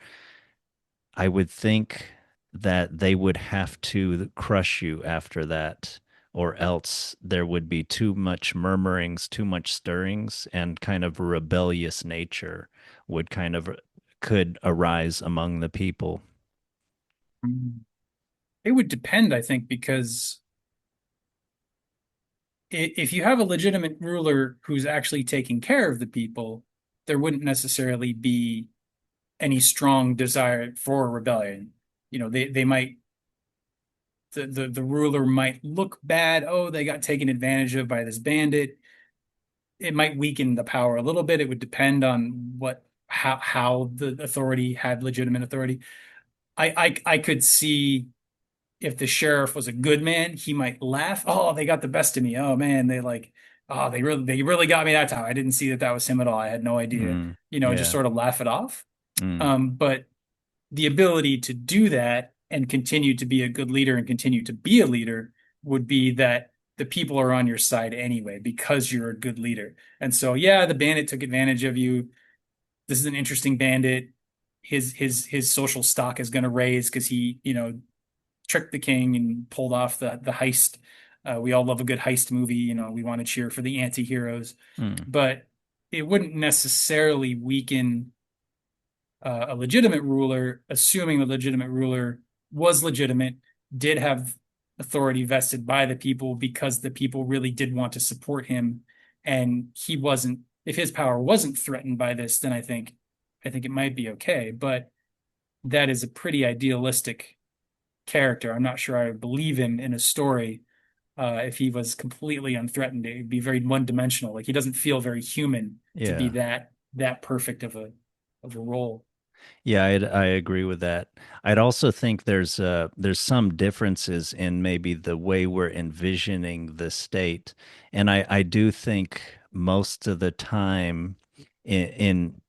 I would think that they would have to crush you after that, or else there would be too much murmurings, too much stirrings, and kind of a rebellious nature would kind of could arise among the people. Mm. It would depend, I think, because if you have a legitimate ruler who's actually taking care of the people, there wouldn't necessarily be any strong desire for rebellion. They might the ruler might look bad. Oh, they got taken advantage of by this bandit. It might weaken the power a little bit. It would depend on how the authority had legitimate authority. I could see if the sheriff was a good man, he might laugh. Oh, they got the best of me. Oh man, they really got me that time. I didn't see that that was him at all. I had no idea. Mm, Just yeah. sort of laugh it off. Mm, But the ability to do that and continue to be a good leader and continue to be a leader would be that the people are on your side anyway because you're a good leader. And so, yeah, the bandit took advantage of you. This is an interesting bandit. His social stock is going to raise because he, tricked the king and pulled off the heist. We all love a good heist movie. We want to cheer for the anti-heroes, mm, but it wouldn't necessarily weaken a legitimate ruler, assuming the legitimate ruler was legitimate, did have authority vested by the people because the people really did want to support him, and he wasn't. If his power wasn't threatened by this, then I think it might be okay. But that is a pretty idealistic character. I'm not sure I would believe him in a story if he was completely unthreatened. It would be very one-dimensional. Like he doesn't feel very human to be yeah. that perfect of a role. Yeah, I agree with that. I'd also think there's some differences in maybe the way we're envisioning the state, and I do think most of the time in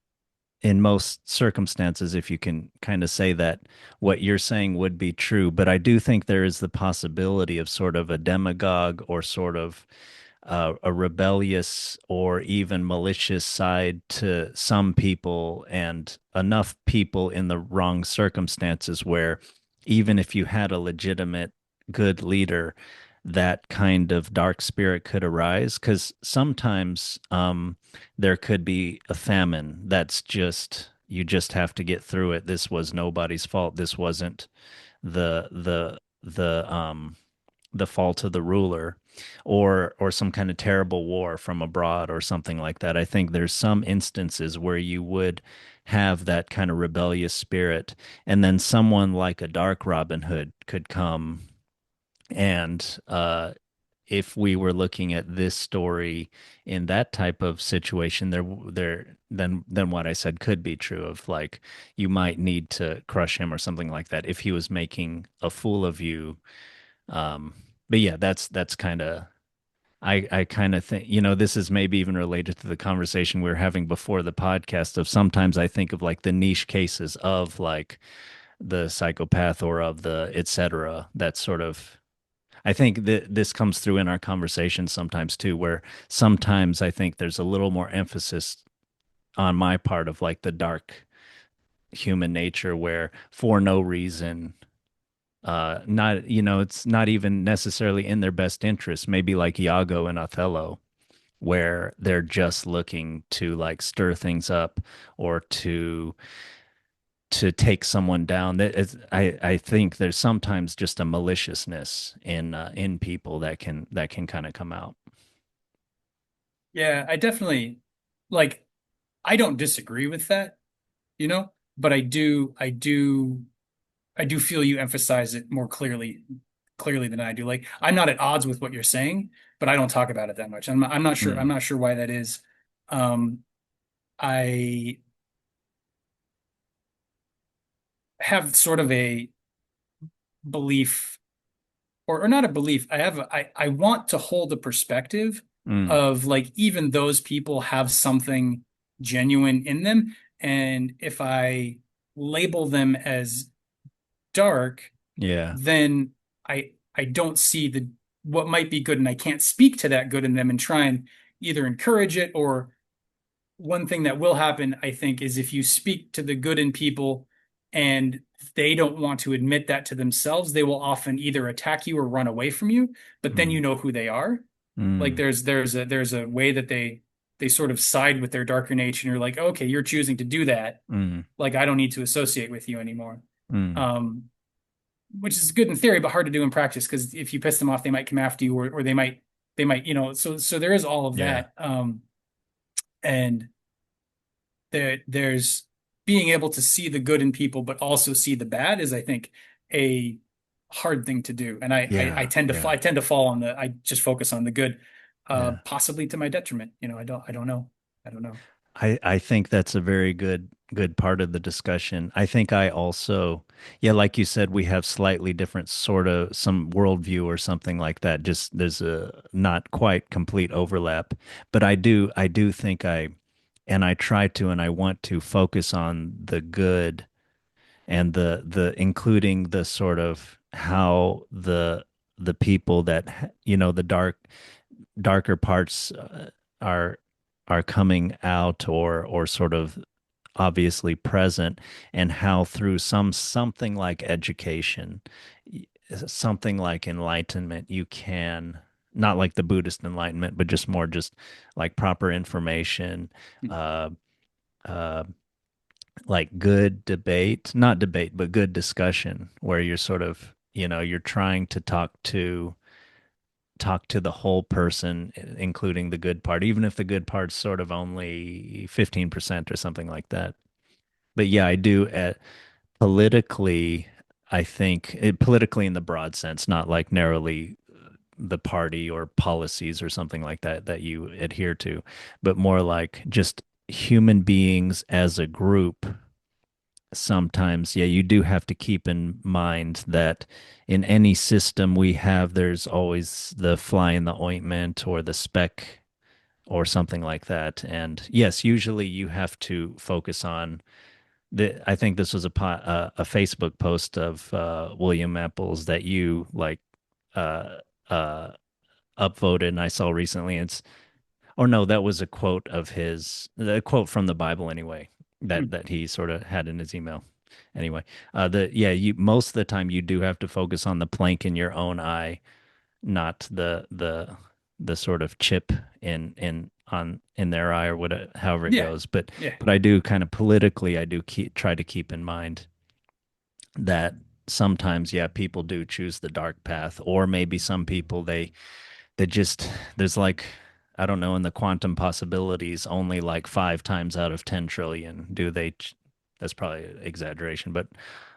in most circumstances, if you can kind of say that, what you're saying would be true. But I do think there is the possibility of sort of a demagogue or sort of a rebellious or even malicious side to some people, and enough people in the wrong circumstances where even if you had a legitimate good leader, that kind of dark spirit could arise. Because sometimes there could be a famine that's just, you just have to get through it. This was nobody's fault. This wasn't the the fault of the ruler, or some kind of terrible war from abroad or something like that. I think there's some instances where you would have that kind of rebellious spirit, and then someone like a dark Robin Hood could come and if we were looking at this story in that type of situation, then what I said could be true of like you might need to crush him or something like that if he was making a fool of you. Um, but yeah, that's kind of, I kind of think, this is maybe even related to the conversation we were having before the podcast of sometimes I think of like the niche cases of like the psychopath or of the et cetera. That sort of, I think that this comes through in our conversations sometimes too, where sometimes I think there's a little more emphasis on my part of like the dark human nature where for no reason, not, it's not even necessarily in their best interest, maybe like Iago and Othello, where they're just looking to like stir things up or to take someone down. I think there's sometimes just a maliciousness in people that can kind of come out. Yeah, I definitely like I don't disagree with that, but I do feel you emphasize it more clearly than I do. Like I'm not at odds with what you're saying, but I don't talk about it that much. I'm not sure I'm Mm, not sure why that is. Um I have sort of a belief or not a belief. I want to hold the perspective mm, of like even those people have something genuine in them. And if I label them as dark, yeah. then I don't see the what might be good, and I can't speak to that good in them and try and either encourage it or one thing that will happen, I think, is if you speak to the good in people and they don't want to admit that to themselves, they will often either attack you or run away from you, but then you Mm, know who they are. Like mm, there's a way that they sort of side with their darker nature, and you're like, okay, you're choosing to do that. mm, Like I don't need to associate with you anymore. mm. Um, which is good in theory, but hard to do in practice because if you piss them off, they might come after you, or they might, so there is all of Yeah. that. And there's being able to see the good in people, but also see the bad is, I think, a hard thing to do. And I Yeah. tend to Yeah. I tend to fall on I just focus on the good, Yeah. possibly to my detriment. I don't know. I don't know. I think that's a very good part of the discussion. I think I also, yeah, like you said, we have slightly different sort of some worldview or something like that. Just there's a not quite complete overlap, but I do think and I try to and I want to focus on the good and the including the sort of how the people that the darker parts are are coming out or sort of obviously present, and how through something like education, something like enlightenment, you can, not like the Buddhist enlightenment, but just more just like proper information, uh uh like good debate, not debate, but good discussion, where you're sort of, you're trying to talk to the whole person, including the good part, even if the good part's sort of only 15% or something like that. But yeah, I do politically, I think politically in the broad sense, not like narrowly the party or policies or something like that that you adhere to, but more like just human beings as a group. Sometimes, yeah, you do have to keep in mind that in any system we have, there's always the fly in the ointment or the speck or something like that. And yes, usually you have to focus on I think this was a Facebook post of William Apple's that you like uh, uh, upvoted, and I saw recently. Or no, that was a quote of his, the quote from the Bible anyway, that Hmm. that he sort of had in his email. Anyway, the yeah, you most of the time you do have to focus on the plank in your own eye, not the sort of chip in their eye or whatever, however it Yeah. goes. But Yeah. but I do kind of politically, I do try to keep in mind that sometimes, yeah, people do choose the dark path, or maybe some people they just, there's like, I don't know, in the quantum possibilities, only like 5 times out of 10 trillion do they. That's probably an exaggeration, but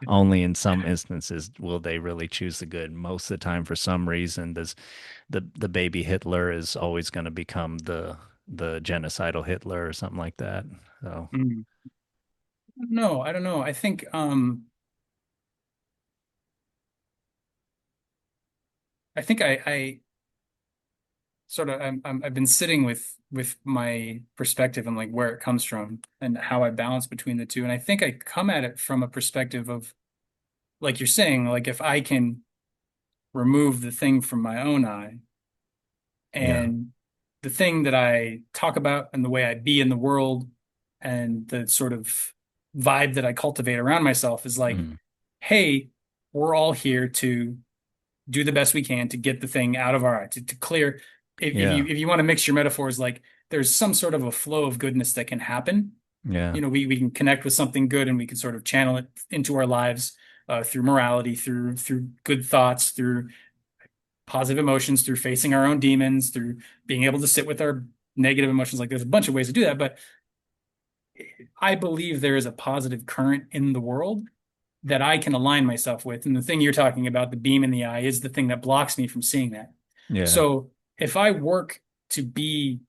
only in some instances will they really choose the good. Most of the time, for some reason, does the baby Hitler is always going to become the genocidal Hitler or something like that. So Mm. No, I don't know. I think I sort of I've been sitting with my perspective and like where it comes from and how I balance between the two. And I think I come at it from a perspective of, like you're saying, like if I can remove the thing from my own eye, yeah, and the thing that I talk about and the way I be in the world and the sort of vibe that I cultivate around myself is like, mm, hey, we're all here to do the best we can to get the thing out of our eye, to clear. If yeah, you want to mix your metaphors, like there's some sort of a flow of goodness that can happen. yeah, We can connect with something good and we can sort of channel it into our lives, through morality, through good thoughts, through positive emotions, through facing our own demons, through being able to sit with our negative emotions. Like there's a bunch of ways to do that, but I believe there is a positive current in the world that I can align myself with. And the thing you're talking about, the beam in the eye, is the thing that blocks me from seeing that. yeah, So if I work to be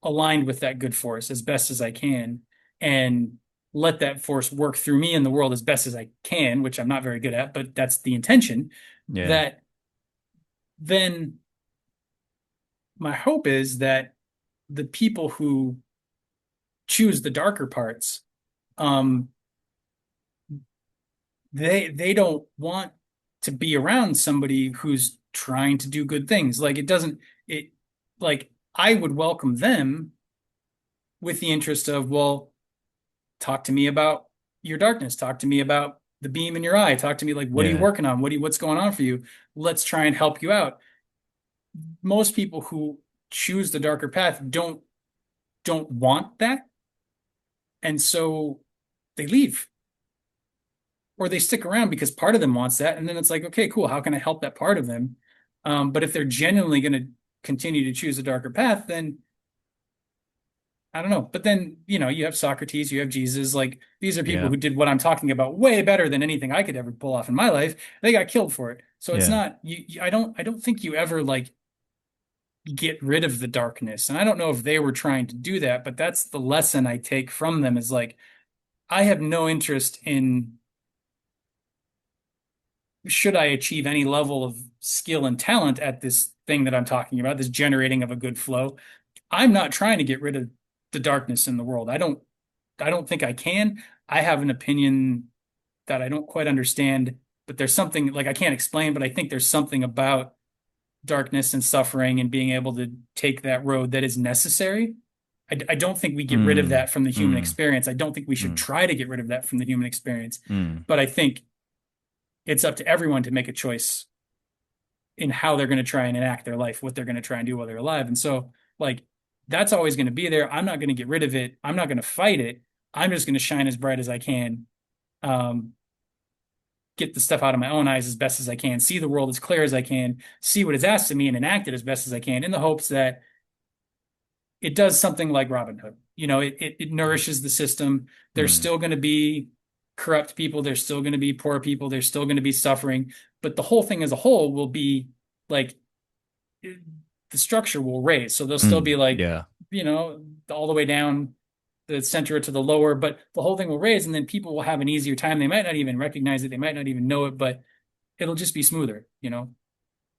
aligned with that good force as best as I can and let that force work through me in the world as best as I can, which I'm not very good at, but that's the intention, yeah, that then my hope is that the people who choose the darker parts, um, they don't want to be around somebody who's trying to do good things. Like it doesn't it like I would welcome them with the interest of, well, talk to me about your darkness, talk to me about the beam in your eye, talk to me like what are you yeah, working on? What's going on for you? Let's try and help you out. Most people who choose the darker path don't want that, and so they leave. or they stick around because part of them wants that, and then it's like, okay, cool, how can I help that part of them? But if they're genuinely going to continue to choose a darker path, then I don't know. But then, you have Socrates, you have Jesus. Like, these are people Yeah. who did what I'm talking about way better than anything I could ever pull off in my life. They got killed for it. So it's Yeah. not I don't think you ever like get rid of the darkness. And I don't know if they were trying to do that, but that's the lesson I take from them is like I have no interest in should I achieve any level of skill and talent at this thing that I'm talking about, this generating of a good flow. I'm not trying to get rid of the darkness in the world. I don't think I can. I have an opinion that I don't quite understand, but there's something like I can't explain, but I think there's something about darkness and suffering and being able to take that road that is necessary. I don't think we get rid of Mm, that from the human mm, experience. I don't think we should mm, try to get rid of that from the human experience. mm, But I think it's up to everyone to make a choice in how they're going to try and enact their life, what they're going to try and do while they're alive. And so, like, that's always going to be there. I'm not going to get rid of it. I'm not going to fight it. I'm just going to shine as bright as I can, um, get the stuff out of my own eyes as best as I can, see the world as clear as I can, see what is asked of me, and enact it as best as I can in the hopes that it does something like Robin Hood. It nourishes the system. There's mm, still going to be corrupt people. There's still going to be poor people. There's still going to be suffering. But the whole thing as a whole will be like the structure will raise. So they'll still mm. be like, Yeah. all the way down the center to the lower, but the whole thing will raise and then people will have an easier time. They might not even recognize it. They might not even know it, but it'll just be smoother.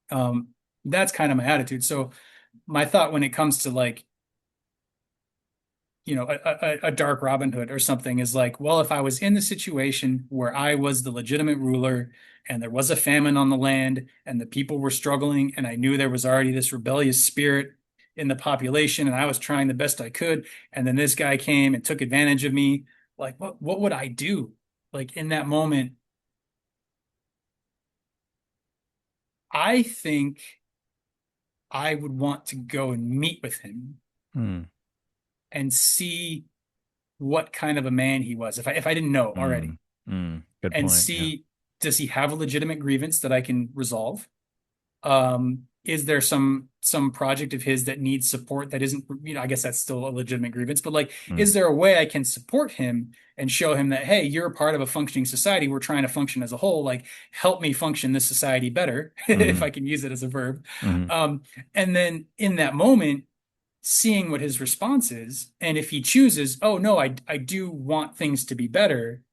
Um, that's kind of my attitude. So my thought when it comes to like, a dark Robin Hood or something is like, well, if I was in the situation where I was the legitimate ruler and there was a famine on the land and the people were struggling and I knew there was already this rebellious spirit in the population and I was trying the best I could, and then this guy came and took advantage of me, like what would I do? Like in that moment, I think I would want to go and meet with him Mm, and see what kind of a man he was if I didn't know mm, already. Good And point. Yeah. see, does he have a legitimate grievance that I can resolve? Is there some project of his that needs support that isn't, I guess that's still a legitimate grievance, but like, Mm, is there a way I can support him and show him that, hey, you're a part of a functioning society. We're trying to function as a whole. Like, help me function this society better, if mm, I can use it as a verb. mm, Um, and then in that moment, seeing what his response is, and if he chooses, oh no, I do want things to be better,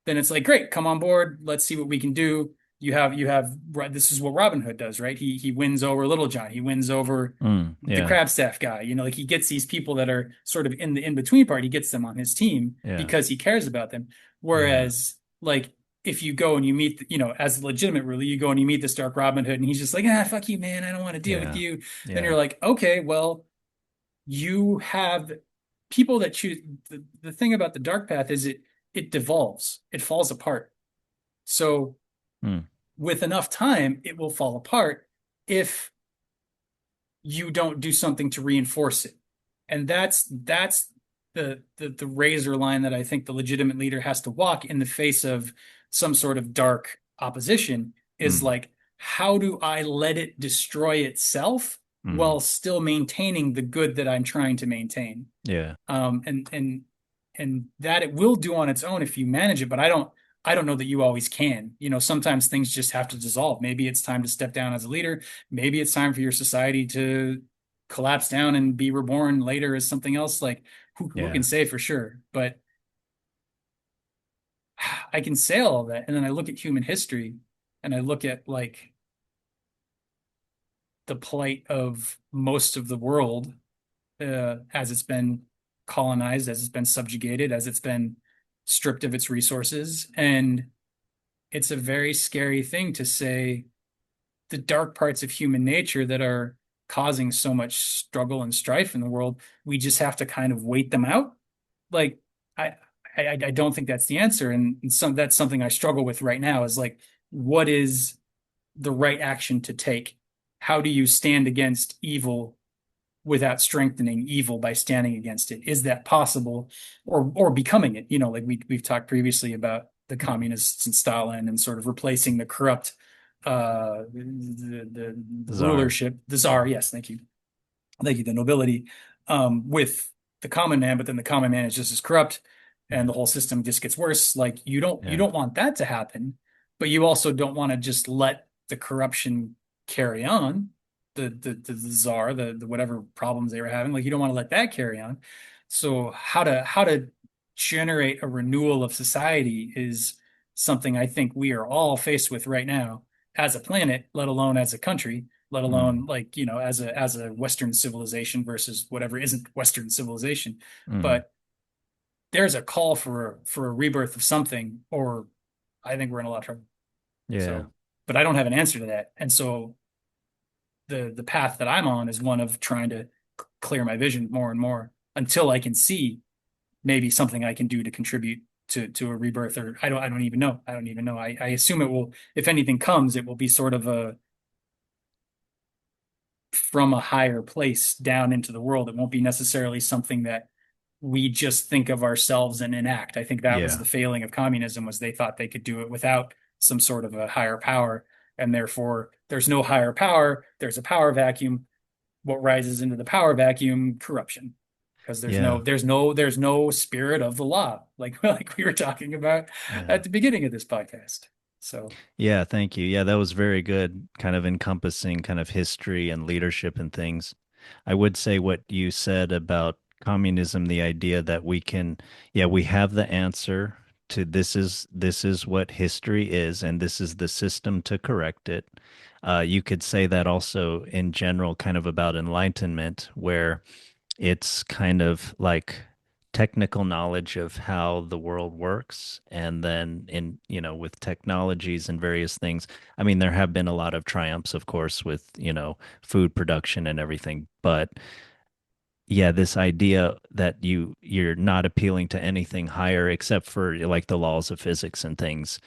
then it's like, great, come on board. Let's see what we can do. You have this is what Robin Hood does, right? He wins over Little John. He wins over the Yeah. Crabstaff guy. Like he gets these people that are sort of in the in-between part. He gets them on his team Yeah. because he cares about them. Yeah. Whereas, like, if you go and you meet, as a legitimate ruler, you go and you meet this dark Robin Hood, and he's just like, fuck you, man. I don't want to deal with Yeah. you. Then Yeah. you're like, okay, well, you have people that choose the thing about the dark path is it devolves, it falls apart. So Mm, with enough time, it will fall apart if you don't do something to reinforce it. And that's the razor line that I think the legitimate leader has to walk in the face of some sort of dark opposition is mm, like, how do I let it destroy itself mm. while still maintaining the good that I'm trying to maintain? Yeah. And that it will do on its own if you manage it, but I don't know that you always can. Sometimes things just have to dissolve. Maybe it's time to step down as a leader. Maybe it's time for your society to collapse down and be reborn later as something else. Like who can Yeah. say for sure? But I can say all of that. And then I look at human history and I look at like the plight of most of the world as it's been colonized, as it's been subjugated, as it's been stripped of its resources. And it's a very scary thing to say the dark parts of human nature that are causing so much struggle and strife in the world, we just have to kind of wait them out. Like, I, I don't think that's the answer. And that's something I struggle with right now is like, what is the right action to take? How do you stand against evil without strengthening evil by standing against it? Is that possible, or becoming it? Like we've talked previously about the communists and Stalin and sort of replacing the corrupt the Czar. rulership, the czar, yes, thank you, the nobility, with the common man, but then the common man is just as corrupt, and Yeah. the whole system just gets worse. Like you Yeah. don't want that to happen, but you also don't want to just let the corruption carry on. The czar, the whatever problems they were having, like you don't want to let that carry on. So how to generate a renewal of society is something I think we are all faced with right now as a planet, let alone as a country, let Mm. alone like, as a Western civilization versus whatever isn't Western civilization. Mm. But there's a call for a rebirth of something, or I think we're in a lot of trouble. Yeah. So, but I don't have an answer to that. And so the path that I'm on is one of trying to clear my vision more and more until I can see maybe something I can do to contribute to a rebirth. Or I don't even know. I don't even know. I assume it will, if anything comes, it will be sort of a from a higher place down into the world. It won't be necessarily something that we just think of ourselves and enact. I think that was Yeah. the failing of communism, was they thought they could do it without some sort of a higher power, and therefore there's no higher power, there's a power vacuum. What rises into the power vacuum? Corruption. Because Yeah. there's no spirit of the law, like we were talking about Yeah. at the beginning of this podcast. So Yeah, thank you. Yeah, that was very good, kind of encompassing kind of history and leadership and things. I would say what you said about communism, the idea that we can, yeah, we have the answer to this is what history is, and this is the system to correct it. You could say that also in general, kind of about enlightenment, where it's kind of like technical knowledge of how the world works. And then with technologies and various things, I mean, there have been a lot of triumphs, of course, with, food production and everything. But yeah, this idea that you're not appealing to anything higher except for like the laws of physics and things.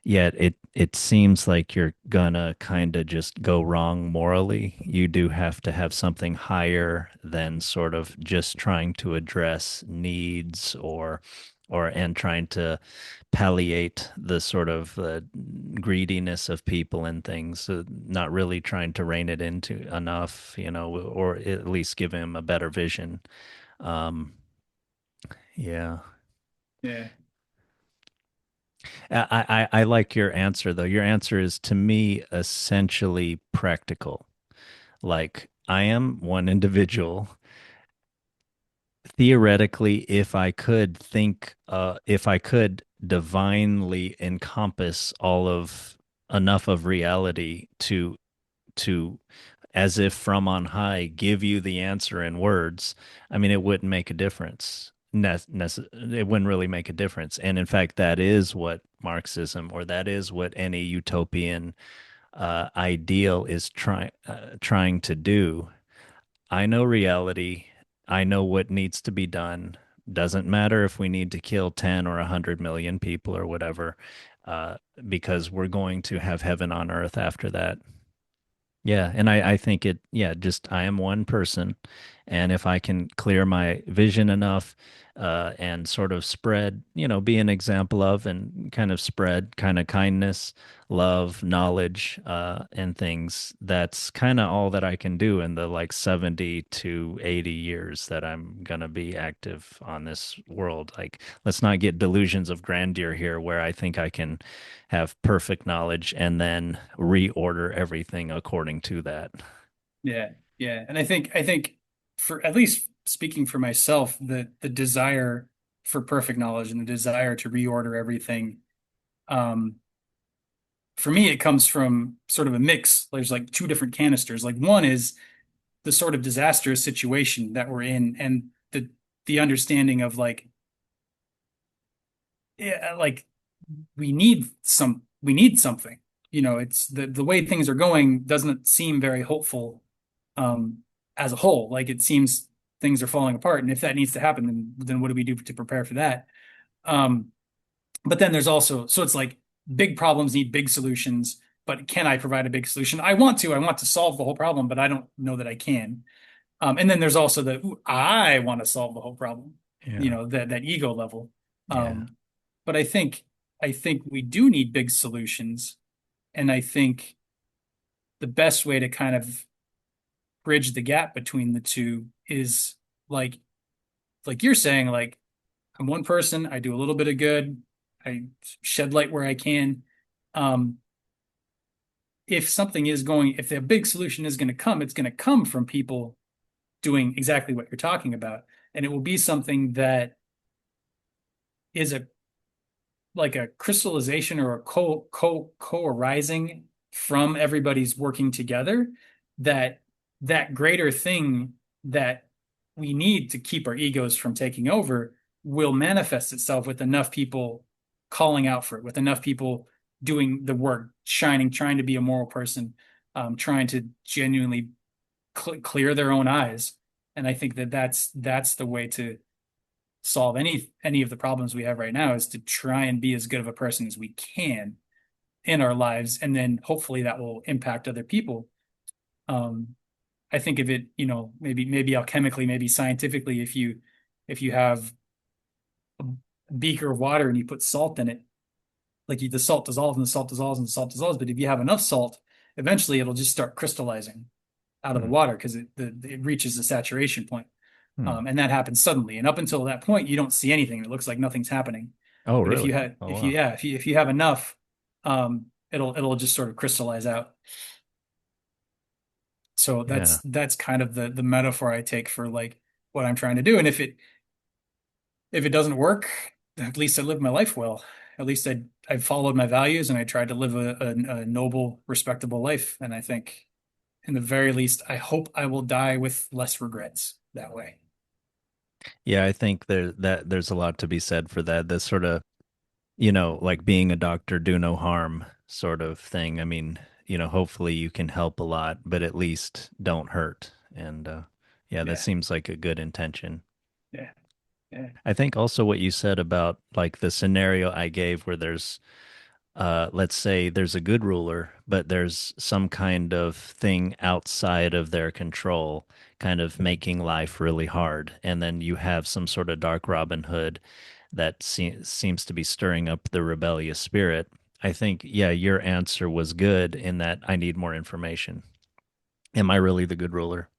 Yet it seems like you're gonna kind of just go wrong morally. You do have to have something higher than sort of just trying to address needs or and trying to palliate the sort of greediness of people and things, not really trying to rein it into enough, or at least give him a better vision. Um, yeah. yeah, I like your answer though. Your answer is to me essentially practical. Like I am one individual. Theoretically, if I could divinely encompass all of enough of reality to as if from on high give you the answer in words, I mean, it wouldn't make a difference. It wouldn't really make a difference. And in fact, that is what Marxism, or that is what any utopian ideal is trying to do. I know reality. I know what needs to be done. Doesn't matter if we need to kill 10 or 100 million people or whatever, uh, because we're going to have heaven on earth after that. Yeah, and I think just I am one person. And if I can clear my vision enough and sort of spread, be an example of and kind of spread kind of kindness, love, knowledge, and things, that's kind of all that I can do in the like 70 to 80 years that I'm going to be active on this world. Like, let's not get delusions of grandeur here where I think I can have perfect knowledge and then reorder everything according to that. yeah, yeah. And I think for at least speaking for myself, the desire for perfect knowledge and the desire to reorder everything, um, for me, it comes from sort of a mix. There's like two different canisters. Like one is the sort of disastrous situation that we're in, and the understanding of like, yeah, like we need something. It's the way things are going doesn't seem very hopeful, um, as a whole. Like it seems things are falling apart, and if that needs to happen, then what do we do to prepare for that? Um, but then there's also, so it's like big problems need big solutions, but can I provide a big solution? I want to solve the whole problem, but I don't know that I can. And then there's also the, ooh, I want to solve the whole problem, Yeah. that ego level. Yeah. Um, but I think I think we do need big solutions. And I think the best way to kind of bridge the gap between the two is like you're saying, like I'm one person, I do a little bit of good, I shed light where I can. Um, if the big solution is going to come, it's going to come from people doing exactly what you're talking about. And it will be something that is a like a crystallization or a co-arising from everybody's working together, that that greater thing that we need to keep our egos from taking over will manifest itself with enough people calling out for it, with enough people doing the work, shining, trying to be a moral person, trying to genuinely clear their own eyes. And I think that that's the way to solve any of the problems we have right now, is to try and be as good of a person as we can in our lives, and then hopefully that will impact other people. Um, I think of it, maybe alchemically, maybe scientifically, if you have a beaker of water and you put salt in it, the salt dissolves and the salt dissolves and the salt dissolves, but if you have enough salt, eventually it'll just start crystallizing out of the Hmm. water because it reaches the saturation point. Hmm. And that happens suddenly. And up until that point, you don't see anything. It looks like nothing's happening. Oh, But really? Oh, wow. if you have enough, it'll just sort of crystallize out. So Yeah. that's kind of the metaphor I take for like what I'm trying to do. And if it doesn't work, at least I lived my life well. At least I followed my values and I tried to live a noble, respectable life. And I think, in the very least, I hope I will die with less regrets that way. Yeah, I think there's a lot to be said for that. This sort of, like being a doctor, do no harm sort of thing. I mean, hopefully you can help a lot, but at least don't hurt. And yeah, that Yeah, seems like a good intention. yeah, yeah, I think also what you said about like the scenario I gave where there's let's say there's a good ruler, but there's some kind of thing outside of their control, kind of making life really hard. And then you have some sort of dark Robin Hood that seems to be stirring up the rebellious spirit. I think, yeah, your answer was good in that I need more information. Am I really the good ruler?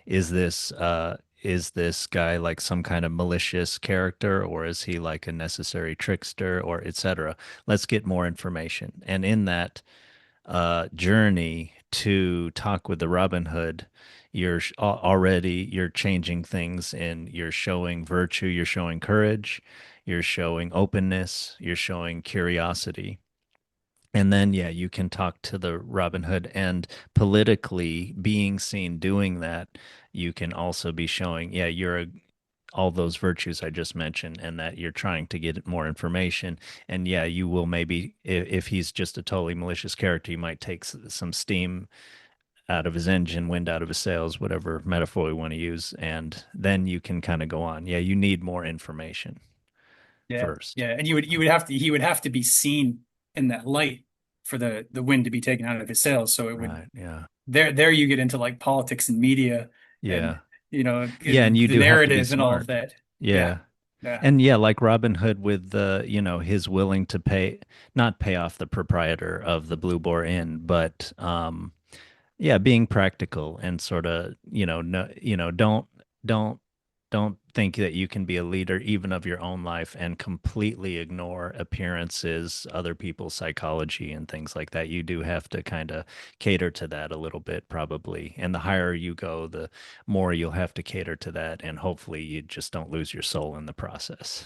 Is this guy like some kind of malicious character, or is he like a necessary trickster, or etc.? Let's get more information. And in that journey to talk with the Robin Hood, already you're changing things, and you're showing virtue, you're showing courage, you're showing openness, you're showing curiosity. And then, yeah, you can talk to the Robin Hood, and politically being seen doing that, you can also be showing, yeah, all those virtues I just mentioned, and that you're trying to get more information. And yeah, you will maybe, if he's just a totally malicious character, you might take some steam out of his engine, wind out of his sails, whatever metaphor we want to use. And then you can kind of go on. Yeah, you need more information yeah, first. yeah. And he would have to be seen in that light for the wind to be taken out of his sails. So it would Right. Yeah. there you get into like politics and media and Yeah. Yeah, and you the do have to be narrative and all of smart. that. Yeah, Yeah. yeah, And yeah, like Robin Hood with his willing to not pay off the proprietor of the Blue Boar Inn, but yeah, being practical and sort of, no, don't don't think that you can be a leader even of your own life and completely ignore appearances, other people's psychology and things like that. You do have to kind of cater to that a little bit probably. And the higher you go, the more you'll have to cater to that, and hopefully you just don't lose your soul in the process.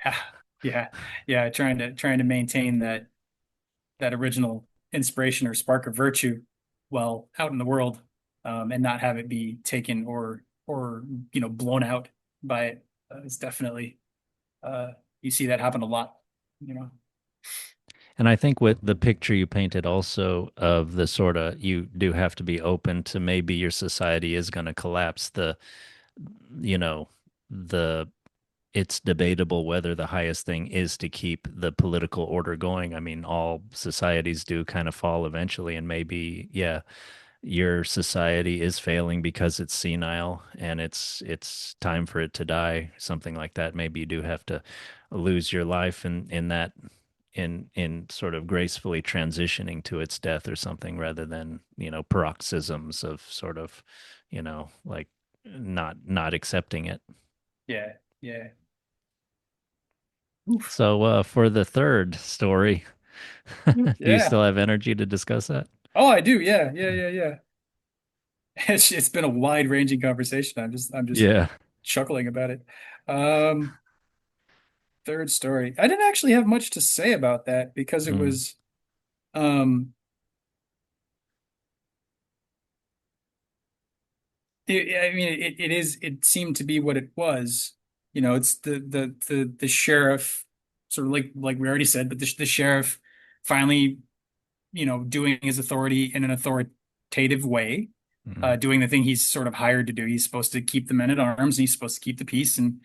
yeah, yeah, yeah. Trying to maintain that original inspiration or spark of virtue while out in the world, and not have it be taken or blown out by it. It's definitely uh, you see that happen a lot. You know, And I think with the picture you painted also of the sort of, you do have to be open to maybe your society is going to collapse. You know, the it's debatable whether the highest thing is to keep the political order going. I mean, all societies do kind of fall eventually, and maybe, yeah, your society is failing because it's senile and it's time for it to die, something like that. Maybe you do have to lose your life in that. in sort of gracefully transitioning to its death or something rather than, paroxysms of sort of, like not accepting it. Yeah, yeah. Oof. So for the third story, do you Yeah. still have energy to discuss that? Oh, I do. Yeah, yeah, yeah, yeah. It's been a wide-ranging conversation. I'm just Yeah. chuckling about it. Um, Third story. I didn't actually have much to say about that because it Mm, was um I mean it seemed to be what it was. You know, it's the sheriff sort of like we already said, but the sheriff finally, doing his authority in an authoritative way, mm, doing the thing he's sort of hired to do. He's supposed to keep the men at arms and he's supposed to keep the peace, and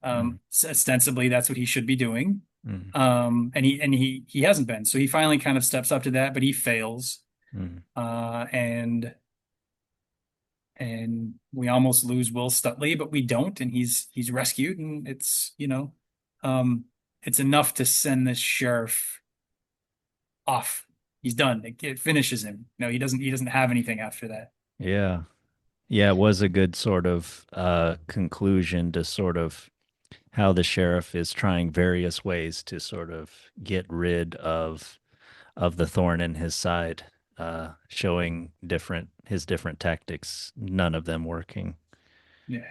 mm, ostensibly that's what he should be doing. mm, And he hasn't been. So he finally kind of steps up to that, but he fails. mm. And we almost lose Will Stutley, but we don't, and he's rescued, and um, it's enough to send this sheriff off. He's done. It finishes him. No, he doesn't have anything after that. Yeah. Yeah, it was a good sort of conclusion to sort of how the sheriff is trying various ways to sort of get rid of the thorn in his side, showing his different tactics, none of them working. Yeah,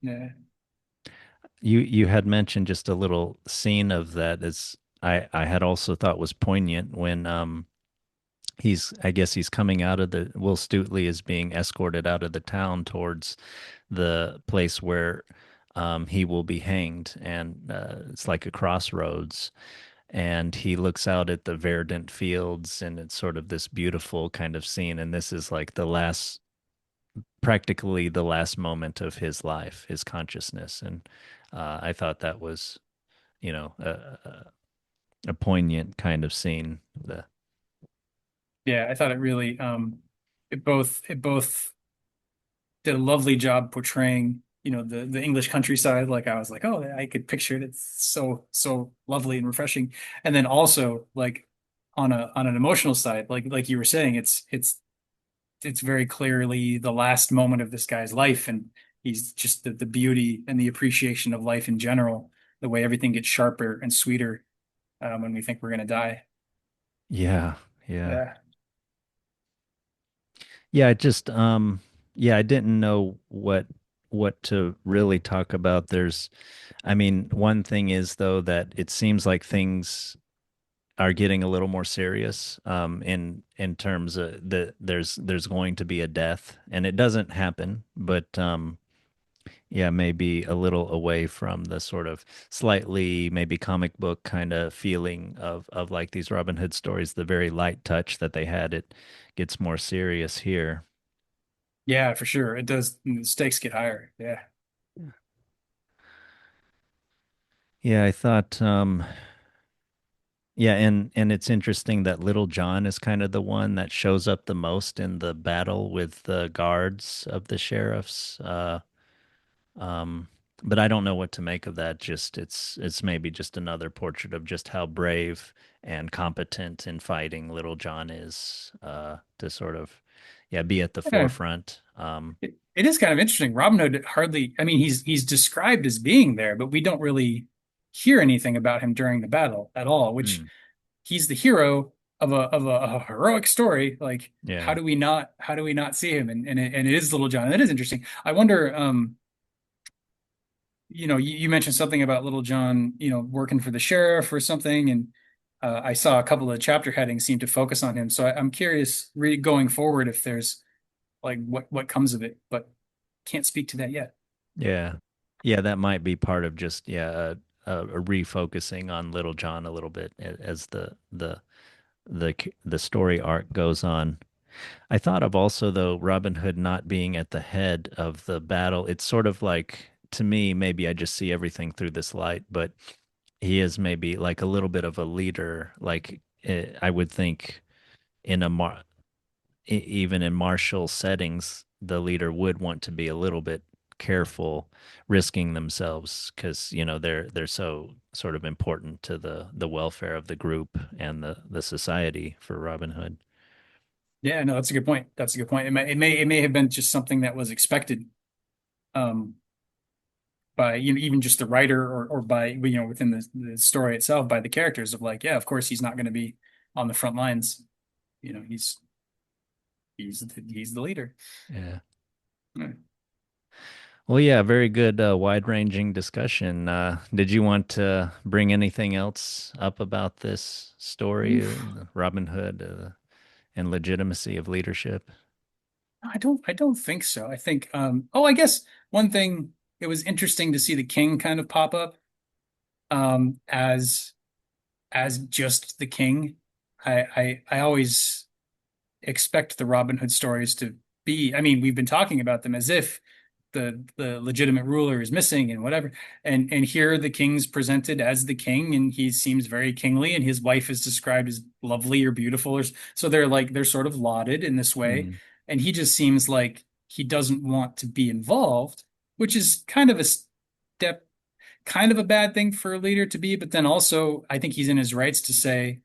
yeah, You had mentioned just a little scene of that as I had also thought was poignant when I guess he's coming out of the Will Stutely is being escorted out of the town towards the place where he will be hanged, and it's like a crossroads. And he looks out at the verdant fields, and it's sort of this beautiful kind of scene. And this is like practically the last moment of his life, his consciousness. And I thought that was, a poignant kind of scene. yeah. I thought it really it both did a lovely job portraying, the English countryside. Like I was like, oh, I could picture it. It's so lovely and refreshing. And then also like on an emotional side, like you were saying, it's very clearly the last moment of this guy's life, and he's just the beauty and the appreciation of life in general, the way everything gets sharper and sweeter when we think we're gonna die. Yeah, yeah. Yeah. Yeah, yeah, I didn't know what to really talk about. I mean, one thing is though that it seems like things are getting a little more serious in terms of there's going to be a death, and it doesn't happen, but yeah, maybe a little away from the sort of slightly maybe comic book kind of feeling of like these Robin Hood stories, the very light touch that they had. It gets more serious here. Yeah, for sure. It does. The stakes get higher. Yeah. Yeah, I thought yeah, and it's interesting that Little John is kind of the one that shows up the most in the battle with the guards of the sheriffs. Um, but I don't know what to make of that. Just it's maybe just another portrait of just how brave and competent in fighting Little John is, to sort of, yeah, be at the Yeah. forefront. It is kind of interesting. Robin Hood hardly, I mean, he's described as being there, but we don't really hear anything about him during the battle at all, which Hmm, he's the hero of a heroic story. Like, yeah, how do we not see him? And it is Little John. And that is interesting. I wonder, you mentioned something about Little John, working for the sheriff or something, and I saw a couple of chapter headings seem to focus on him. So I'm curious, going forward, if there's like what comes of it, but can't speak to that yet. yeah, yeah. That might be part of just, yeah, a refocusing on Little John a little bit as the story arc goes on. I thought of also though Robin Hood not being at the head of the battle. It's sort of like, to me, maybe I just see everything through this light, but he is maybe like a little bit of a leader. Like, I would think in even in martial settings, the leader would want to be a little bit careful risking themselves because they're so sort of important to the welfare of the group and the society for Robin Hood. Yeah, no, that's a good point. That's a good point. It may have been just something that was expected, um, by even just the writer, or by within the story itself, by the characters, of like, yeah, of course he's not going to be on the front lines. He's the leader. Yeah. Yeah. Well, yeah, very good, wide-ranging discussion. Did you want to bring anything else up about this story, Robin Hood, and legitimacy of leadership? I don't think so. I think I guess one thing, it was interesting to see the king kind of pop up, as just the king. I always expect the Robin Hood stories to be, I mean, we've been talking about them as if the legitimate ruler is missing and whatever. And here the king's presented as the king, and he seems very kingly, and his wife is described as lovely or beautiful, or so they're sort of lauded in this way. Mm, And he just seems like he doesn't want to be involved, which is kind of a step, kind of a bad thing for a leader to be. But then also, I think he's in his rights to say,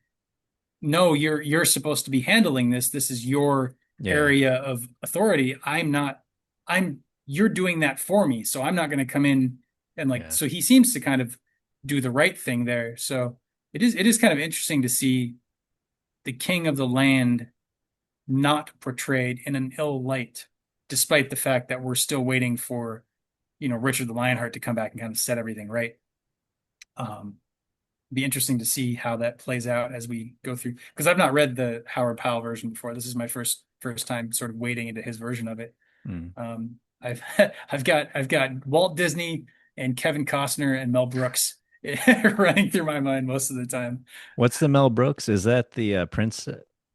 no, you're supposed to be handling this. This is your yeah, area of authority. I'm not, I'm you're doing that for me. So I'm not going to come in and, like, yeah, so he seems to kind of do the right thing there. So it is kind of interesting to see the king of the land not portrayed in an ill light, despite the fact that we're still waiting for, Richard the Lionheart to come back and kind of set everything right. Um, be interesting to see how that plays out as we go through, because I've not read the Howard Pyle version before. This is my first time sort of wading into his version of it. mm. I've I've got Walt Disney and Kevin Costner and Mel Brooks running through my mind most of the time. What's the Mel Brooks? Is that the Prince?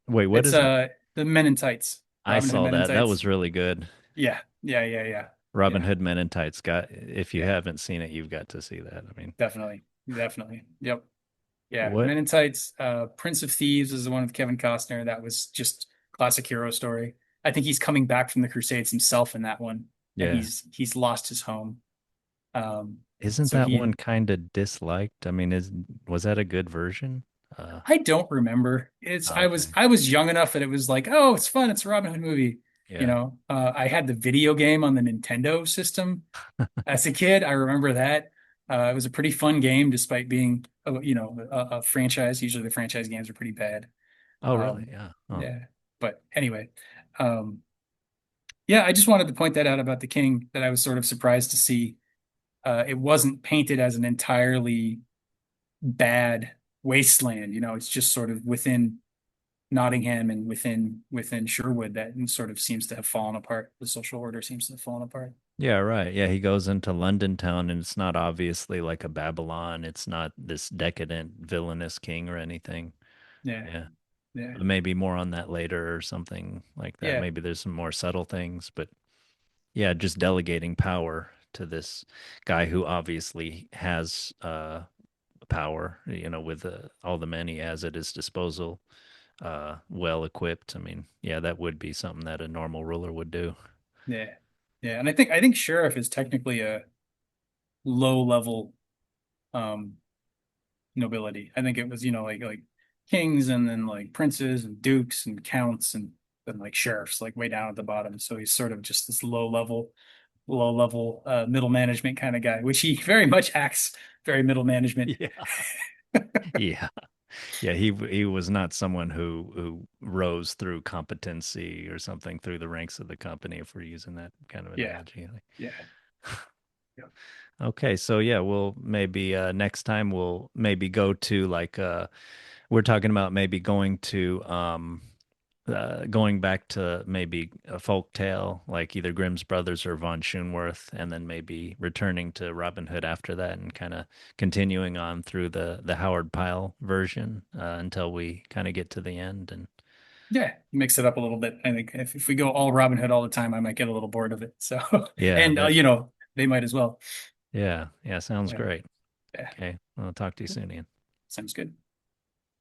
Wait, what It's is it? the Men in Tights, I Robin Hood saw Men in that. That was Tights. really good. Yeah, yeah, yeah, yeah, Robin yeah, Hood Men in Tights. Got if you yeah. haven't seen it, you've got to see that. I mean, Definitely, definitely. Yep. Yeah, what Men in Tights. Prince of Thieves is the one with Kevin Costner. That was just classic hero story. I think he's coming back from the Crusades himself in that one, and yeah. he's lost his home. Um, Isn't so that he, one kind of disliked? I mean, is was that a good version? I don't remember. It's I was Okay. I was young enough that it was like, oh, it's fun. It's a Robin Hood movie. Yeah. I had the video game on the Nintendo system as a kid. I remember that. It was a pretty fun game, despite being, a franchise. Usually the franchise games are pretty bad. Oh, really? Um, Yeah. Oh, yeah. But anyway, um, yeah, I just wanted to point that out about the king, that I was sort of surprised to see. It wasn't painted as an entirely bad wasteland. It's just sort of within Nottingham and within Sherwood that sort of seems to have fallen apart. The social order seems to have fallen apart. yeah, right. Yeah, he goes into London town and it's not obviously like a Babylon. It's not this decadent, villainous king or anything. Yeah, Yeah. yeah, But maybe more on that later or something like that. yeah, Maybe there's some more subtle things, but yeah, just delegating power to this guy who obviously has power, with all the men he has at his disposal, well equipped. I mean, yeah, that would be something that a normal ruler would do. yeah, yeah. And I think sheriff is technically a low level, um, nobility. I think it was, like kings, and then like princes and dukes and counts, and then like sheriffs, like way down at the bottom. So he's sort of just this low level, middle management kind of guy, which he very much acts very middle management. Yeah. Yeah. Yeah, he was not someone who rose through competency or something through the ranks of the company, if we're using that kind of Yeah, analogy. yeah, yeah, Okay, so yeah, we'll maybe next time we'll maybe go to like we're talking about maybe going back to maybe a folk tale like either Grimm's Brothers or Von Schoenworth, and then maybe returning to Robin Hood after that and kind of continuing on through the Howard Pyle version until we kind of get to the end. And yeah. Mix it up a little bit. I think if we go all Robin Hood all the time, I might get a little bored of it. So, yeah, and that they might as well. yeah, yeah, sounds Yeah, great. yeah. Okay, I'll talk to you soon, Ian. Sounds good.